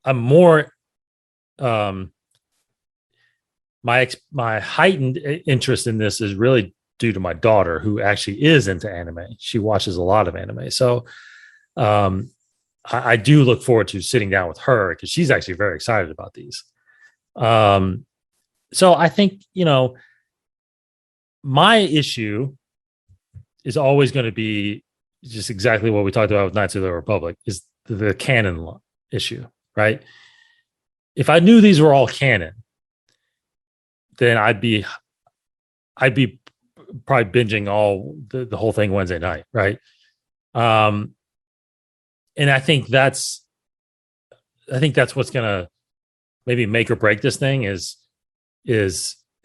I'm more. My heightened interest in this is really due to my daughter, who actually is into anime. She watches a lot of anime, so I do look forward to sitting down with her because she's actually very excited about these. So I think, you know, my issue is always going to be just exactly what we talked about with Knights of the Republic is the canon issue, right? If I knew these were all canon, then I'd be probably binging all the whole thing Wednesday night, right? And I think that's what's gonna maybe make or break this thing is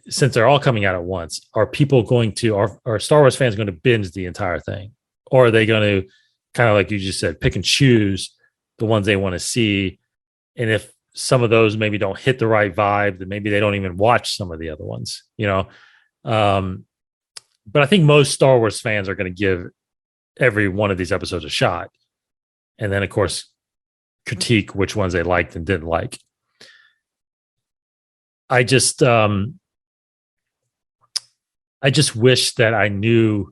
since they're all coming out at once, are people going to are Star Wars fans going to binge the entire thing, or are they going to kind of like you just said, pick and choose the ones they want to see, and if some of those maybe don't hit the right vibe, then maybe they don't even watch some of the other ones, you know. But I think most Star Wars fans are going to give every one of these episodes a shot, and then of course critique which ones they liked and didn't like. I just wish that I knew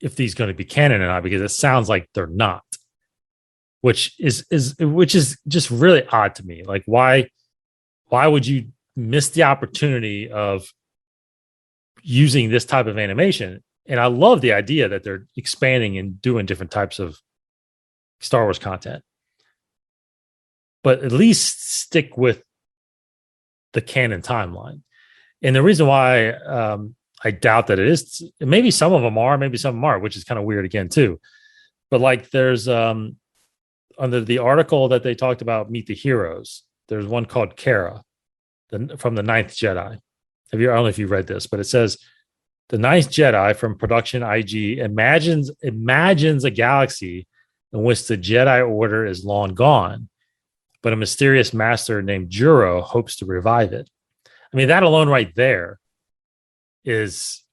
if these going to be canon or not, because it sounds like they're not, which is just really odd to me. Like, why would you miss the opportunity of using this type of animation? And I love the idea that they're expanding and doing different types of Star Wars content, but at least stick with the canon timeline. And the reason why I doubt that it is, maybe some of them are, maybe some of them are, which is kind of weird again too. But like there's under the article that they talked about Meet the Heroes, there's one called Kara from the Ninth Jedi. I don't know if you read this, but it says the Ninth Jedi from Production IG imagines a galaxy in which the Jedi Order is long gone, but a mysterious master named Juro hopes to revive it. I mean, that alone right there is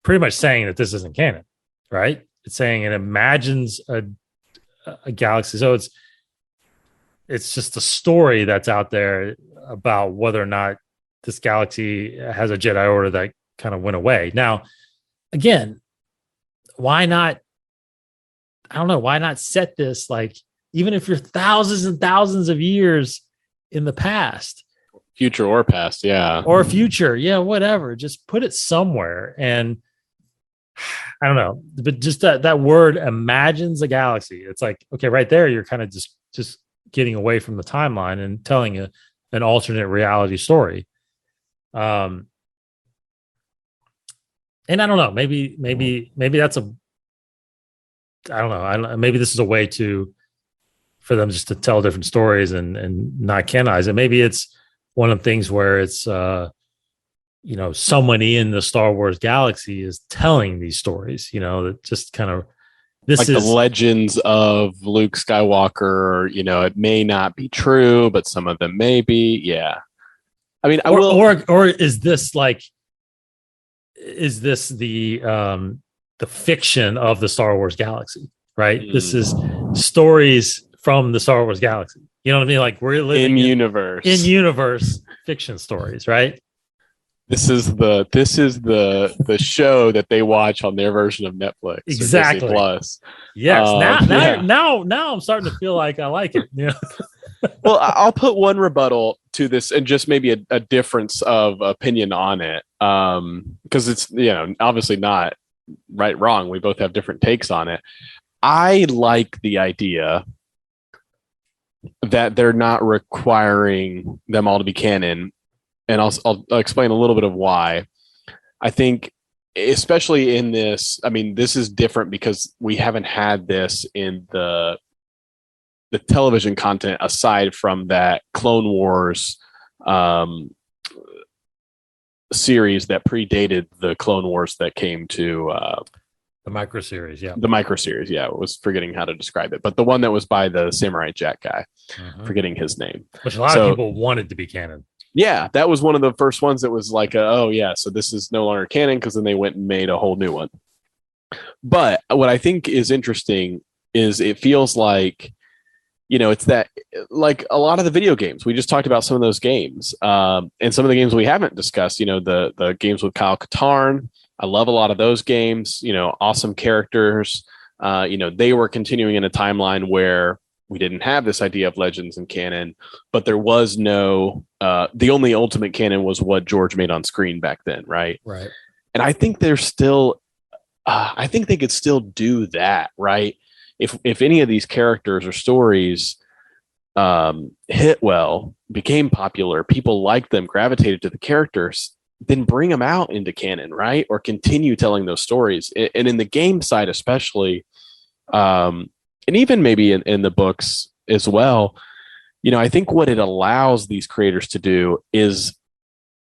pretty much saying that this isn't canon, right? It's saying it imagines a galaxy. So it's just a story that's out there about whether or not this galaxy has a Jedi Order that kind of went away. Now, again, why not? I don't know. Why not set this like, even if you're thousands and thousands of years in the past, future or past, yeah, or future, yeah, whatever. Just put it somewhere. And I don't know, but just that word imagines a galaxy. It's like, okay, right there, you're kind of just getting away from the timeline and telling an alternate reality story. And I don't know, maybe that's I don't know. Maybe this is a way for them just to tell different stories and not canonize it. Maybe it's one of the things where it's, someone in the Star Wars galaxy is telling these stories, that just kind of, this like is the legends of Luke Skywalker, it may not be true, but some of them may be. Yeah. I mean, or is this the fiction of the Star Wars galaxy, right? This is stories from the Star Wars galaxy. You know what I mean? Like we're living in universe fiction stories, right? This is the show that they watch on their version of Netflix or Disney Exactly. Plus. Yes. Yeah. Now I'm starting to feel like I like it. Well, I'll put one rebuttal to this and just maybe a difference of opinion on it. Because it's, obviously not right, wrong. We both have different takes on it. I like the idea that they're not requiring them all to be canon. And I'll explain a little bit of why. I think, especially in this, I mean, this is different because we haven't had this in the television content aside from that Clone Wars series that predated the Clone Wars that came to The micro series. Yeah. the micro series. Yeah, I was forgetting how to describe it, but the one that was by the Samurai Jack guy, forgetting his name. Which a lot of people wanted to be canon. Yeah, that was one of the first ones that was like, oh yeah, so this is no longer canon, because then they went and made a whole new one. But what I think is interesting is it feels like, it's that, like a lot of the video games, we just talked about some of those games, and some of the games we haven't discussed, the games with Kyle Katarn. I love a lot of those games, awesome characters. They were continuing in a timeline where we didn't have this idea of legends and canon, but there was no, the only ultimate canon was what George made on screen back then. Right. Right. And I think there's still, I think they could still do that. Right. If any of these characters or stories hit well, became popular, people liked them, gravitated to the characters, then bring them out into canon, right? Or continue telling those stories. And in the game side, especially, and even maybe in the books as well, I think what it allows these creators to do is,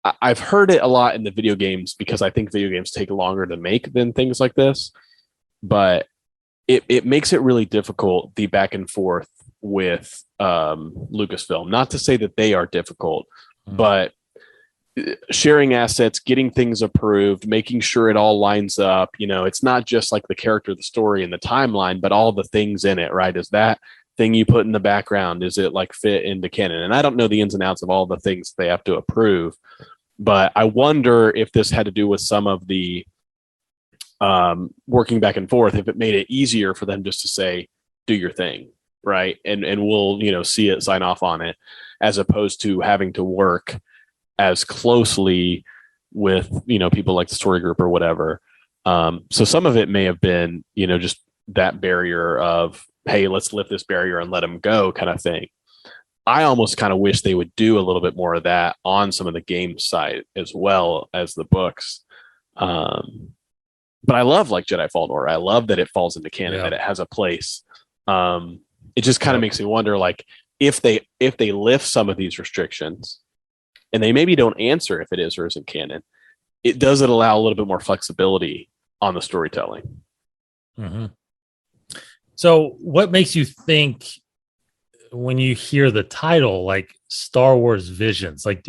I've heard it a lot in the video games, because I think video games take longer to make than things like this, but it makes it really difficult, the back and forth with Lucasfilm. Not to say that they are difficult, but sharing assets, getting things approved, making sure it all lines up. It's not just like the character, the story, and the timeline, but all the things in it, right? Is that thing you put in the background, is it like fit into canon? And I don't know the ins and outs of all the things they have to approve, but I wonder if this had to do with some of the working back and forth, if it made it easier for them just to say, do your thing, right? And we'll, see it, sign off on it, as opposed to having to work as closely with, people like the story group or whatever. So some of it may have been, just that barrier of, hey, let's lift this barrier and let them go kind of thing. I almost kind of wish they would do a little bit more of that on some of the game side as well as the books. But I love, like, Jedi Fallen Order. I love that it falls into canon, that it has a place. It just kind of makes me wonder, like, if they lift some of these restrictions, and they maybe don't answer if it is or isn't canon, does it allow a little bit more flexibility on the storytelling? Mm-hmm. So what makes you think, when you hear the title, like Star Wars Visions, like,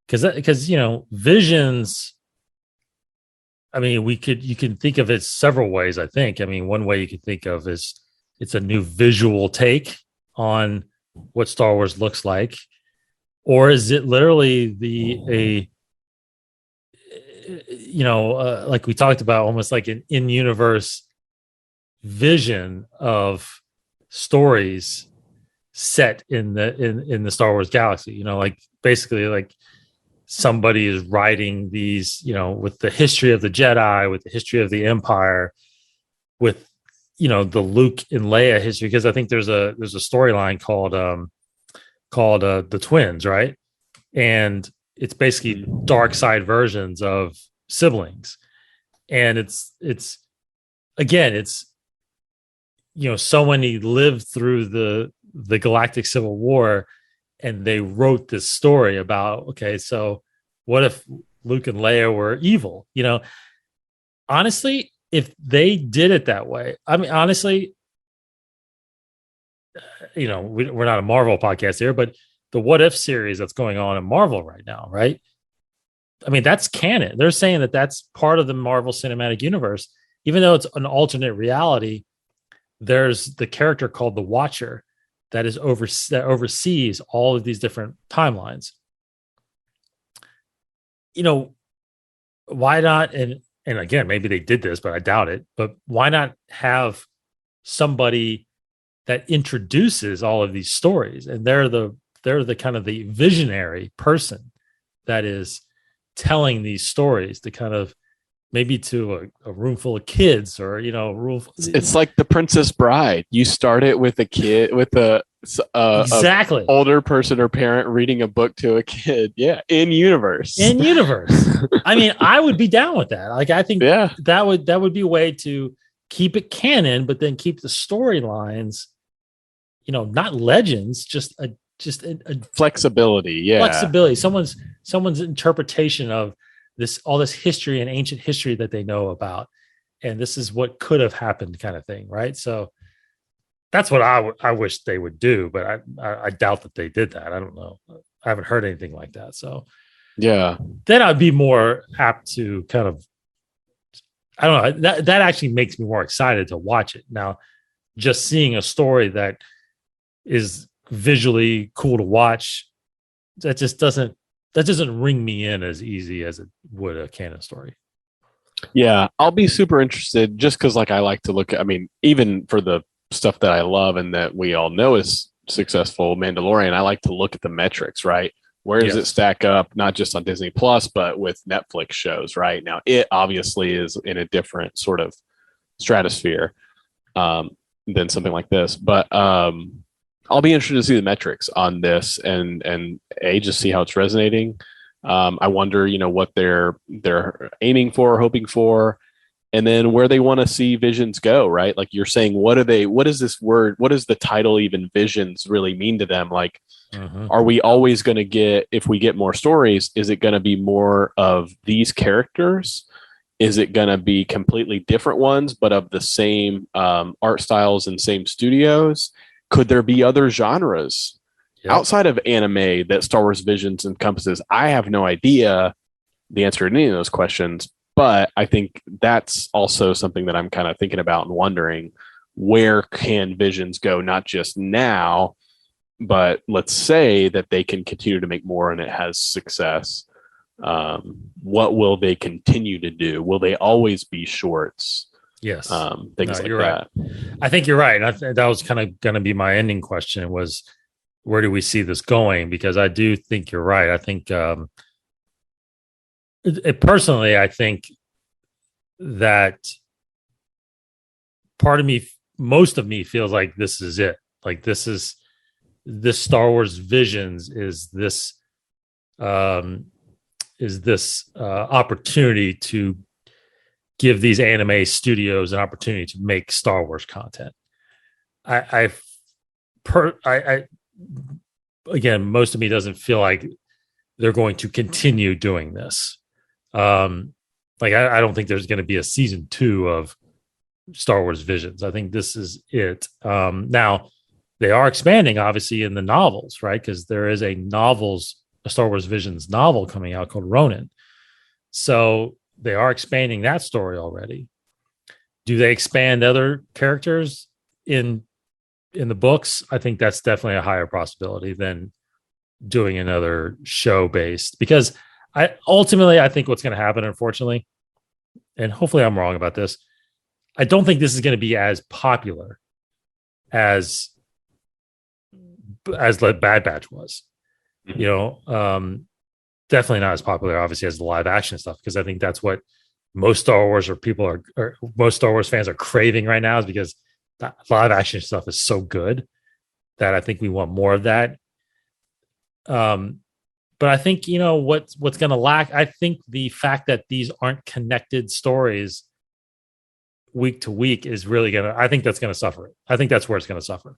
because Visions, I mean, you can think of it several ways, I think. I mean, one way you could think of is it's a new visual take on what Star Wars looks like. Or is it literally like we talked about, almost like an in-universe vision of stories set in the Star Wars galaxy? Like, basically, like, somebody is writing these, with the history of the Jedi, with the history of the Empire, with the Luke and Leia history. Because I think there's a storyline called the Twins, right? And it's basically dark side versions of siblings. And it's so many lived through the Galactic Civil War, and they wrote this story about, okay, so what if Luke and Leia were evil? Honestly, if they did it that way, I mean, honestly, we're not a Marvel podcast here, but the What If series that's going on in Marvel right now, right? I mean, that's canon. They're saying that that's part of the Marvel Cinematic Universe, even though it's an alternate reality. There's the character called the Watcher that oversees all of these different timelines. you know, why not? And again, maybe they did this, but I doubt it. But why not have somebody that introduces all of these stories, and they're the kind of the visionary person that is telling these stories to kind of maybe to a room full of kids, or It's like The Princess Bride. You start it with a kid, with exactly a older person or parent reading a book to a kid. Yeah, in universe. in universe. I mean, I would be down with that. Like, I think Yeah, that would be a way to keep it canon, but then keep the storylines, not legends, just a flexibility. Yeah, flexibility. Someone's interpretation of all this history and ancient history that they know about, and this is what could have happened, kind of thing, right? So that's what I wish they would do, but I doubt that they did that. I don't know. I haven't heard anything like that. So yeah, then I'd be more apt to kind of, I don't know, that actually makes me more excited to watch it. Now, just seeing a story that is visually cool to watch, that doesn't ring me in as easy as it would a canon story. yeah. I'll be super interested just because, like, I like to look at. I mean, even for the stuff that I love and that we all know is successful, Mandalorian. I like to look at the metrics, right? Where does it Yes. stack up, not just on Disney Plus, but with Netflix shows, right? Now, it obviously is in a different sort of stratosphere um, than something like this. But I'll be interested to see the metrics on this and just see how it's resonating. I wonder, what they're aiming for, hoping for, and then where they want to see Visions go, right? Like you're saying, what is this word? What does the title even Visions really mean to them? Like, Mm-hmm. are we always going to get, if we get more stories, is it going to be more of these characters? Is it going to be completely different ones, but of the same art styles and same studios? Could there be other genres Yep. outside of anime that Star Wars Visions encompasses? I have no idea the answer to any of those questions, but I think that's also something that I'm kind of thinking about and wondering, where can Visions go, not just now, but let's say that they can continue to make more and it has success. What will they continue to do? Will they always be shorts? Yes. No, Things like you're right. that. I think you're right. That was kind of going to be my ending question, was where do we see this going? Because I do think you're right. I think personally, I think that part of me, most of me, feels like this is it. Like, this Star Wars Visions um, is this opportunity to give these anime studios an opportunity to make Star Wars content. I, I again, most of me doesn't feel like they're going to continue doing this. Like, I don't think there's going to be a season 2 of Star Wars Visions. I think this is it. Now they are expanding, obviously, in the novels, right? Because there is a Star Wars Visions novel coming out called Ronin. So they are expanding that story already. Do they expand other characters in the books? I think that's definitely a higher possibility than doing another show based, because I think what's going to happen, unfortunately, and hopefully I'm wrong about this, I don't think this is going to be as popular as Bad Batch was. Definitely not as popular, obviously, as the live action stuff, because I think that's what most Star Wars most Star Wars fans are craving right now, is because that live action stuff is so good that I think we want more of that. But I think, what's going to lack. I think the fact that these aren't connected stories week to week is really I think that's going to suffer. I think that's where it's going to suffer.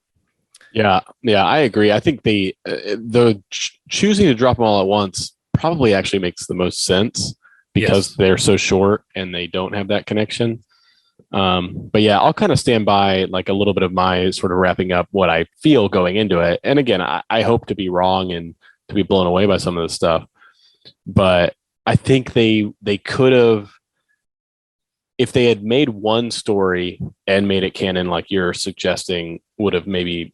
Yeah, I agree. I think the choosing to drop them all at once probably actually makes the most sense, because they're so short and they don't have that connection. But yeah, I'll kind of stand by like a little bit of my sort of wrapping up what I feel going into it. And again, I hope to be wrong and to be blown away by some of this stuff. But I think they could have, if they had made one story and made it canon, like you're suggesting, would have maybe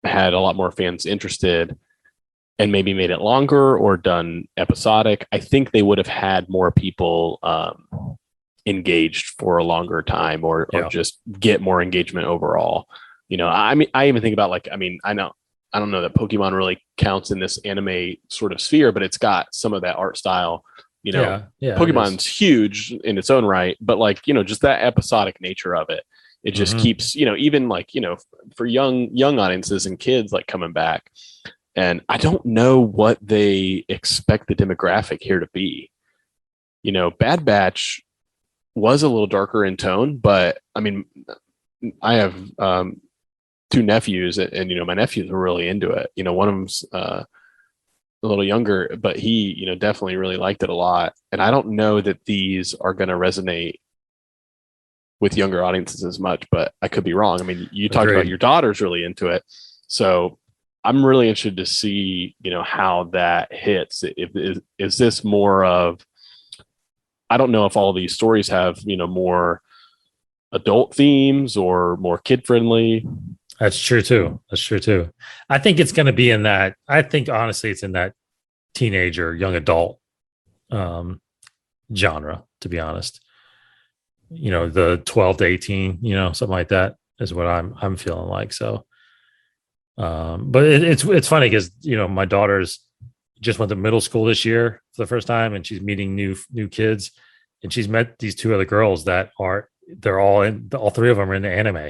had a lot more fans interested. and maybe made it longer or done episodic, I think they would have had more people engaged for a longer time, or just get more engagement overall. I mean, I even think about like, I mean, I don't know that Pokemon really counts in this anime sort of sphere, but it's got some of that art style. Pokemon's huge in its own right, but like, just that episodic nature of it. It just keeps, even like, for young audiences and kids like coming back. And I don't know what they expect the demographic here to be. Bad Batch was a little darker in tone, but I mean, I have two nephews, and my nephews were really into it. One of them's a little younger, but he definitely really liked it a lot. And I don't know that these are going to resonate with younger audiences as much, but I could be wrong. I mean, you talked about your daughter's really into it, so I'm really interested to see how that hits. Is this more of, I don't know if all these stories have more adult themes or more kid friendly. That's true too. I think it's going to be in that. I think honestly, it's in that teenager, young adult genre. To be honest, the 12 to 18, something like that is what I'm feeling like. So, but it's funny because my daughter's just went to middle school this year for the first time, and she's meeting new kids, and she's met these two other girls that they're all three of them are into anime.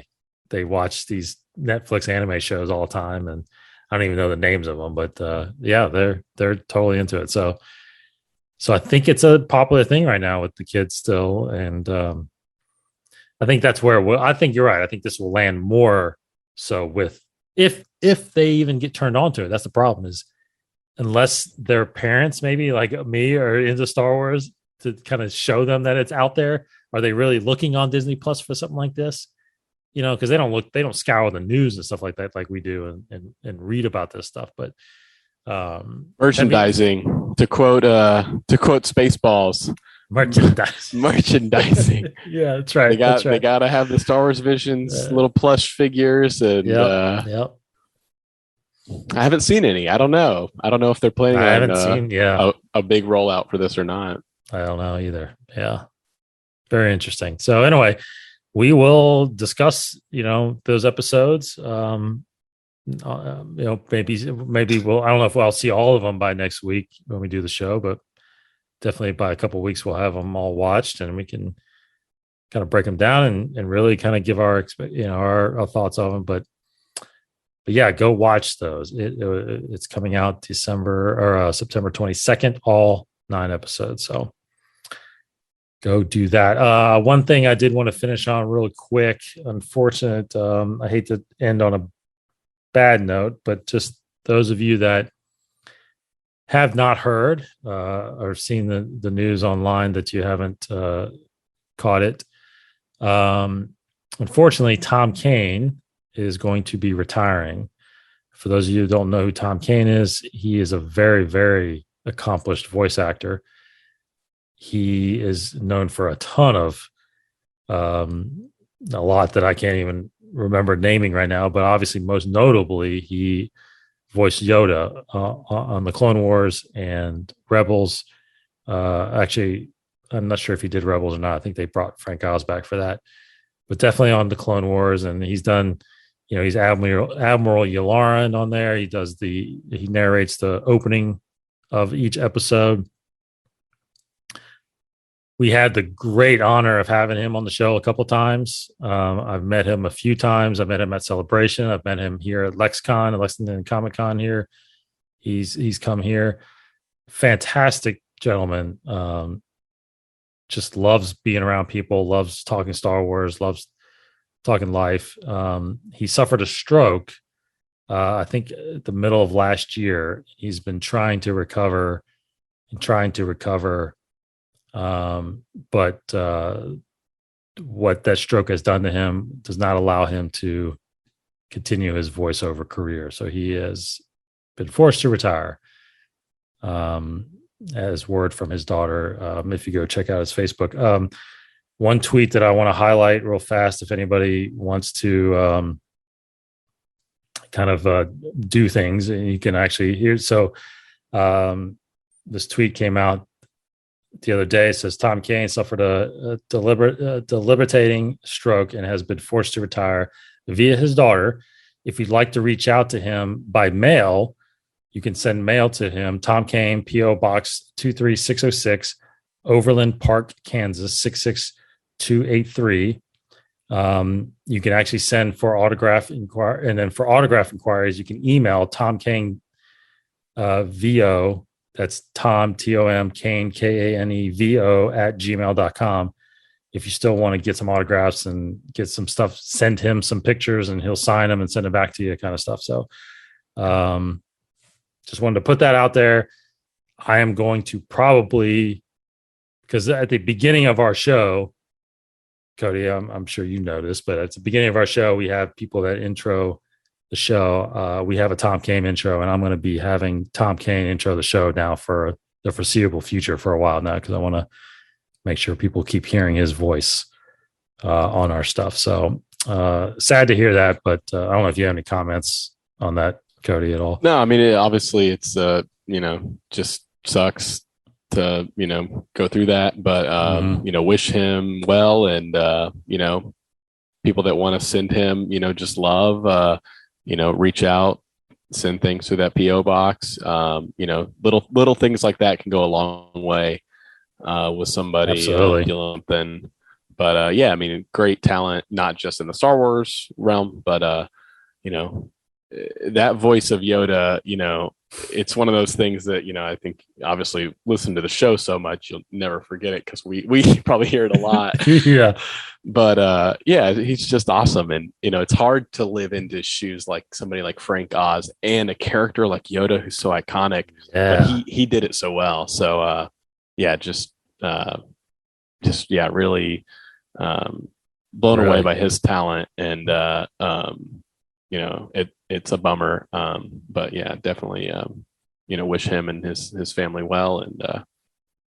They watch these Netflix anime shows all the time, and I don't even know the names of them, but they're totally into it. So I think it's a popular thing right now with the kids still, and I think that's where I think you're right. I think this will land more so with if they even get turned on to it. That's the problem, is unless their parents maybe like me are into Star Wars to kind of show them that it's out there. Are they really looking on Disney Plus for something like this? Because they don't scour the news and stuff like that like we do and read about this stuff. But merchandising, to quote Spaceballs, merchandising. Yeah, that's right. They got to have the Star Wars Visions little plush figures, and yep. I haven't seen any. I don't know if they're planning. I haven't seen a big rollout for this or not. I don't know either. Yeah, very interesting. So anyway, we will discuss those episodes. Maybe we'll. I don't know if I'll see all of them by next week when we do the show, but definitely by a couple of weeks we'll have them all watched, and we can kind of break them down and really kind of give our thoughts on them. But yeah, go watch those. It's coming out September 22nd, all 9 episodes. So go do that. One thing I did want to finish on real quick. Unfortunate. I hate to end on a bad note, but just those of you that have not heard or seen the news online that you haven't caught it. Unfortunately, Tom Kane is going to be retiring. For those of you who don't know who Tom Kane is, he is a very, very accomplished voice actor. He is known for a ton of a lot that I can't even remember naming right now, but obviously most notably he voiced Yoda on the Clone Wars and Rebels. Actually, I'm not sure if he did Rebels or not. I think they brought Frank Oz back for that, but definitely on the Clone Wars. And he's done, he's Admiral Yularen on there. He narrates the opening of each episode. We had the great honor of having him on the show a couple of times. I've met him a few times. I've met him at Celebration. I've met him here at LexCon, at Lexington Comic Con here. He's come here. Fantastic gentleman. Just loves being around people, loves talking Star Wars, loves talking life. He suffered a stroke, I think at the middle of last year. He's been trying to recover. But what that stroke has done to him does not allow him to continue his voiceover career. So he has been forced to retire. As word from his daughter, if you go check out his Facebook. One tweet that I want to highlight real fast, if anybody wants to kind of do things, and you can actually hear. So this tweet came out the other day. It says Tom Kane suffered a debilitating stroke and has been forced to retire via his daughter. If you'd like to reach out to him by mail, you can send mail to him. Tom Kane, P.O. Box 23606, Overland Park, Kansas 66283. You can actually send for autograph inquiry, and then for autograph inquiries, you can email Tom Kane VO. That's Tom Tom Kane KANEVO @gmail.com. If you still want to get some autographs and get some stuff, send him some pictures and he'll sign them and send it back to you, kind of stuff. So, just wanted to put that out there. I am going to probably, because at the beginning of our show, Cody, I'm sure you know this, but at the beginning of our show, we have people that intro the show. We have a Tom Kane intro, and I'm going to be having Tom Kane intro the show now for the foreseeable future for a while now, because I want to make sure people keep hearing his voice on our stuff. So sad to hear that, but I don't know if you have any comments on that, Cody, at all. No, I mean, obviously it's, just sucks to, go through that, but, wish him well. And, people that want to send him, just love, reach out, send things to that PO box. Little things like that can go a long way with somebody dealing with them. But I mean, great talent, not just in the Star Wars realm, but that voice of Yoda, it's one of those things that, I think obviously listen to the show so much, you'll never forget it, because we probably hear it a lot. Yeah. But he's just awesome. And, it's hard to live into his shoes like somebody like Frank Oz and a character like Yoda, who's so iconic. Yeah. But he did it so well. So, really blown away by his talent. And, it's a bummer. But yeah, definitely, wish him and his family well. And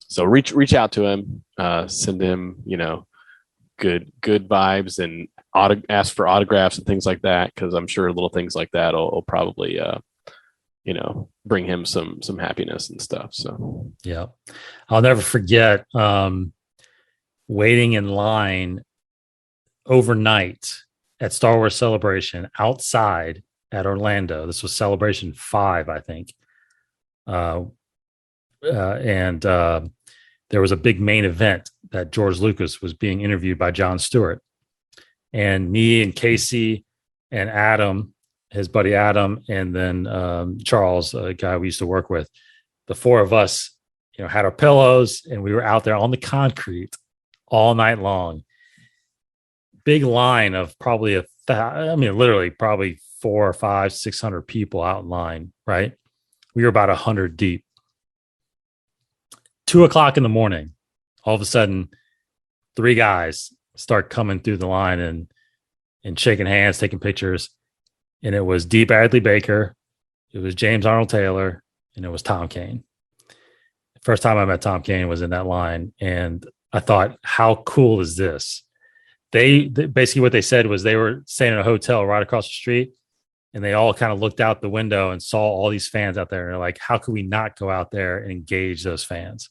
so reach out to him, send him, good vibes, and ask for autographs and things like that, because I'm sure little things like that will probably bring him some happiness and stuff. So yeah, I'll never forget waiting in line overnight at Star Wars Celebration outside at Orlando. This was Celebration 5, I think. And there was a big main event that George Lucas was being interviewed by Jon Stewart. And me and Casey and Adam, his buddy Adam, and then Charles, a guy we used to work with, the four of us, had our pillows, and we were out there on the concrete all night long. Big line of probably literally probably 400 or 500, 600 people out in line, right? We were about 100 deep. 2:00 in the morning, all of a sudden, 3 guys start coming through the line and shaking hands, taking pictures. And it was D. Bradley Baker, it was James Arnold Taylor, and it was Tom Kane. The first time I met Tom Kane was in that line, and I thought, how cool is this? They basically, what they said was they were staying in a hotel right across the street, and they all kind of looked out the window and saw all these fans out there. And they're like, how could we not go out there and engage those fans?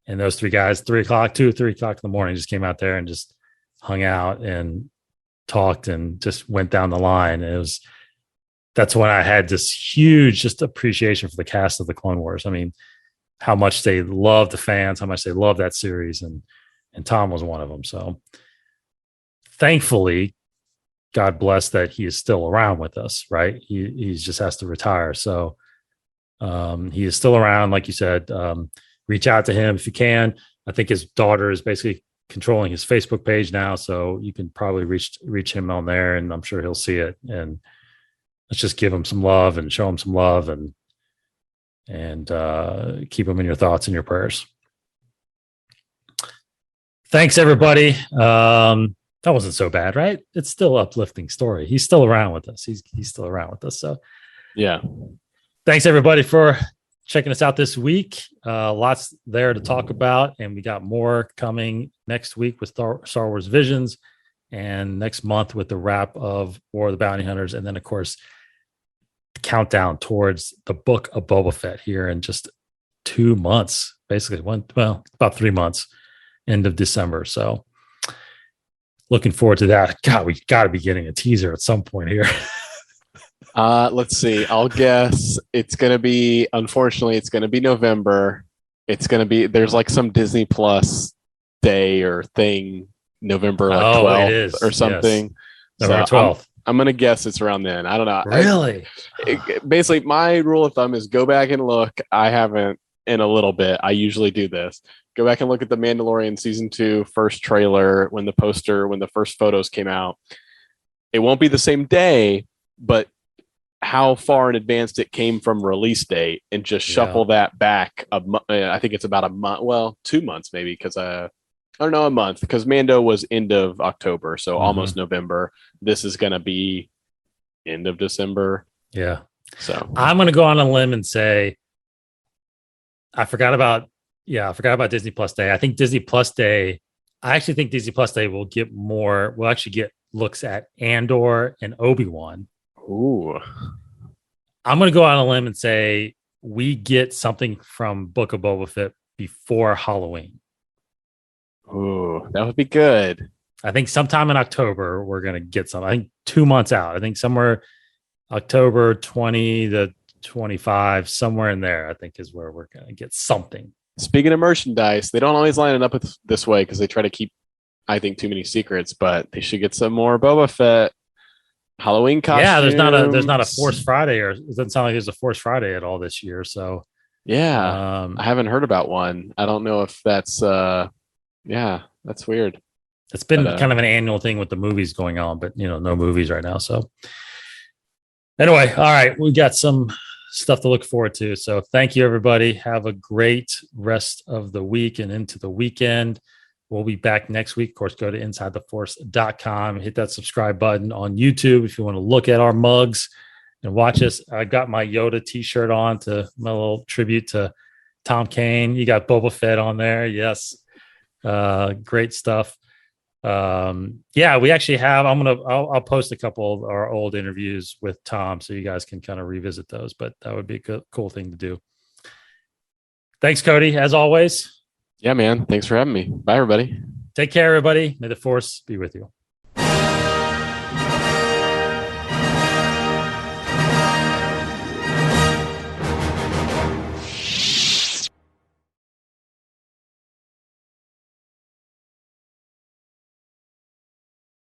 And those 3 guys, 3 o'clock in the morning, just came out there and just hung out and talked and just went down the line. And that's when I had this huge just appreciation for the cast of the Clone Wars. I mean, how much they love the fans, how much they love that series. And Tom was one of them. So thankfully, God bless that he is still around with us, right? He just has to retire. So he is still around, like you said. Reach out to him if you can. I think his daughter is basically controlling his Facebook page now, so you can probably reach him on there, and I'm sure he'll see it. And let's just give him some love and show him some love, and keep him in your thoughts and your prayers. Thanks, everybody. That wasn't so bad, right? It's still an uplifting story. He's still around with us. He's still around with us. So yeah. Thanks, everybody, for checking us out this week. Lots there to talk about, and we got more coming next week with Star Wars Visions and next month with the wrap of War of the Bounty Hunters, and then of course countdown towards the Book of Boba Fett here in just 2 months, basically about 3 months, end of December. So looking forward to that. God, we got to be getting a teaser at some point here. Let's see. I'll guess unfortunately, it's going to be November. There's like some Disney Plus day or thing, November like 12th or something. Yes. November 12th. I'm going to guess it's around then. I don't know. Really? Basically, my rule of thumb is go back and look. I haven't in a little bit. I usually do this. Go back and look at the Mandalorian season 2 first trailer when the first photos came out. It won't be the same day, but how far in advance it came from release date, and just shuffle that back I think it's about a month. Well, 2 months maybe, because I don't know, a month, because Mando was end of October, so almost November. This is going to be end of December. Yeah. So I'm going to go on a limb and say I forgot about Disney Plus Day. I actually think Disney Plus Day we'll actually get looks at Andor and Obi-Wan. Ooh. I'm going to go on a limb and say we get something from Book of Boba Fett before Halloween. Ooh, that would be good. I think sometime in October, we're going to get something. I think 2 months out. I think somewhere October 20 to 25, somewhere in there, I think is where we're going to get something. Speaking of merchandise, they don't always line it up this way because they try to keep, I think, too many secrets, but they should get some more Boba Fett Halloween costumes. Yeah, there's not a Force Friday, or it doesn't sound like there's a Force Friday at all this year. So yeah, I haven't heard about one. I don't know if that's that's weird. It's been kind of an annual thing with the movies going on, but no movies right now. So anyway, all right, we got some stuff to look forward to. So thank you, everybody. Have a great rest of the week and into the weekend. We'll be back next week. Of course, go to InsideTheForce.com. Hit that subscribe button on YouTube if you want to look at our mugs and watch us. I got my Yoda t-shirt on, to my little tribute to Tom Kane. You got Boba Fett on there. Yes. Great stuff. We actually have, I'll post a couple of our old interviews with Tom so you guys can kind of revisit those, but that would be a cool thing to do. Thanks, Cody, as always. Yeah, man. Thanks for having me. Bye, everybody. Take care, everybody. May the Force be with you.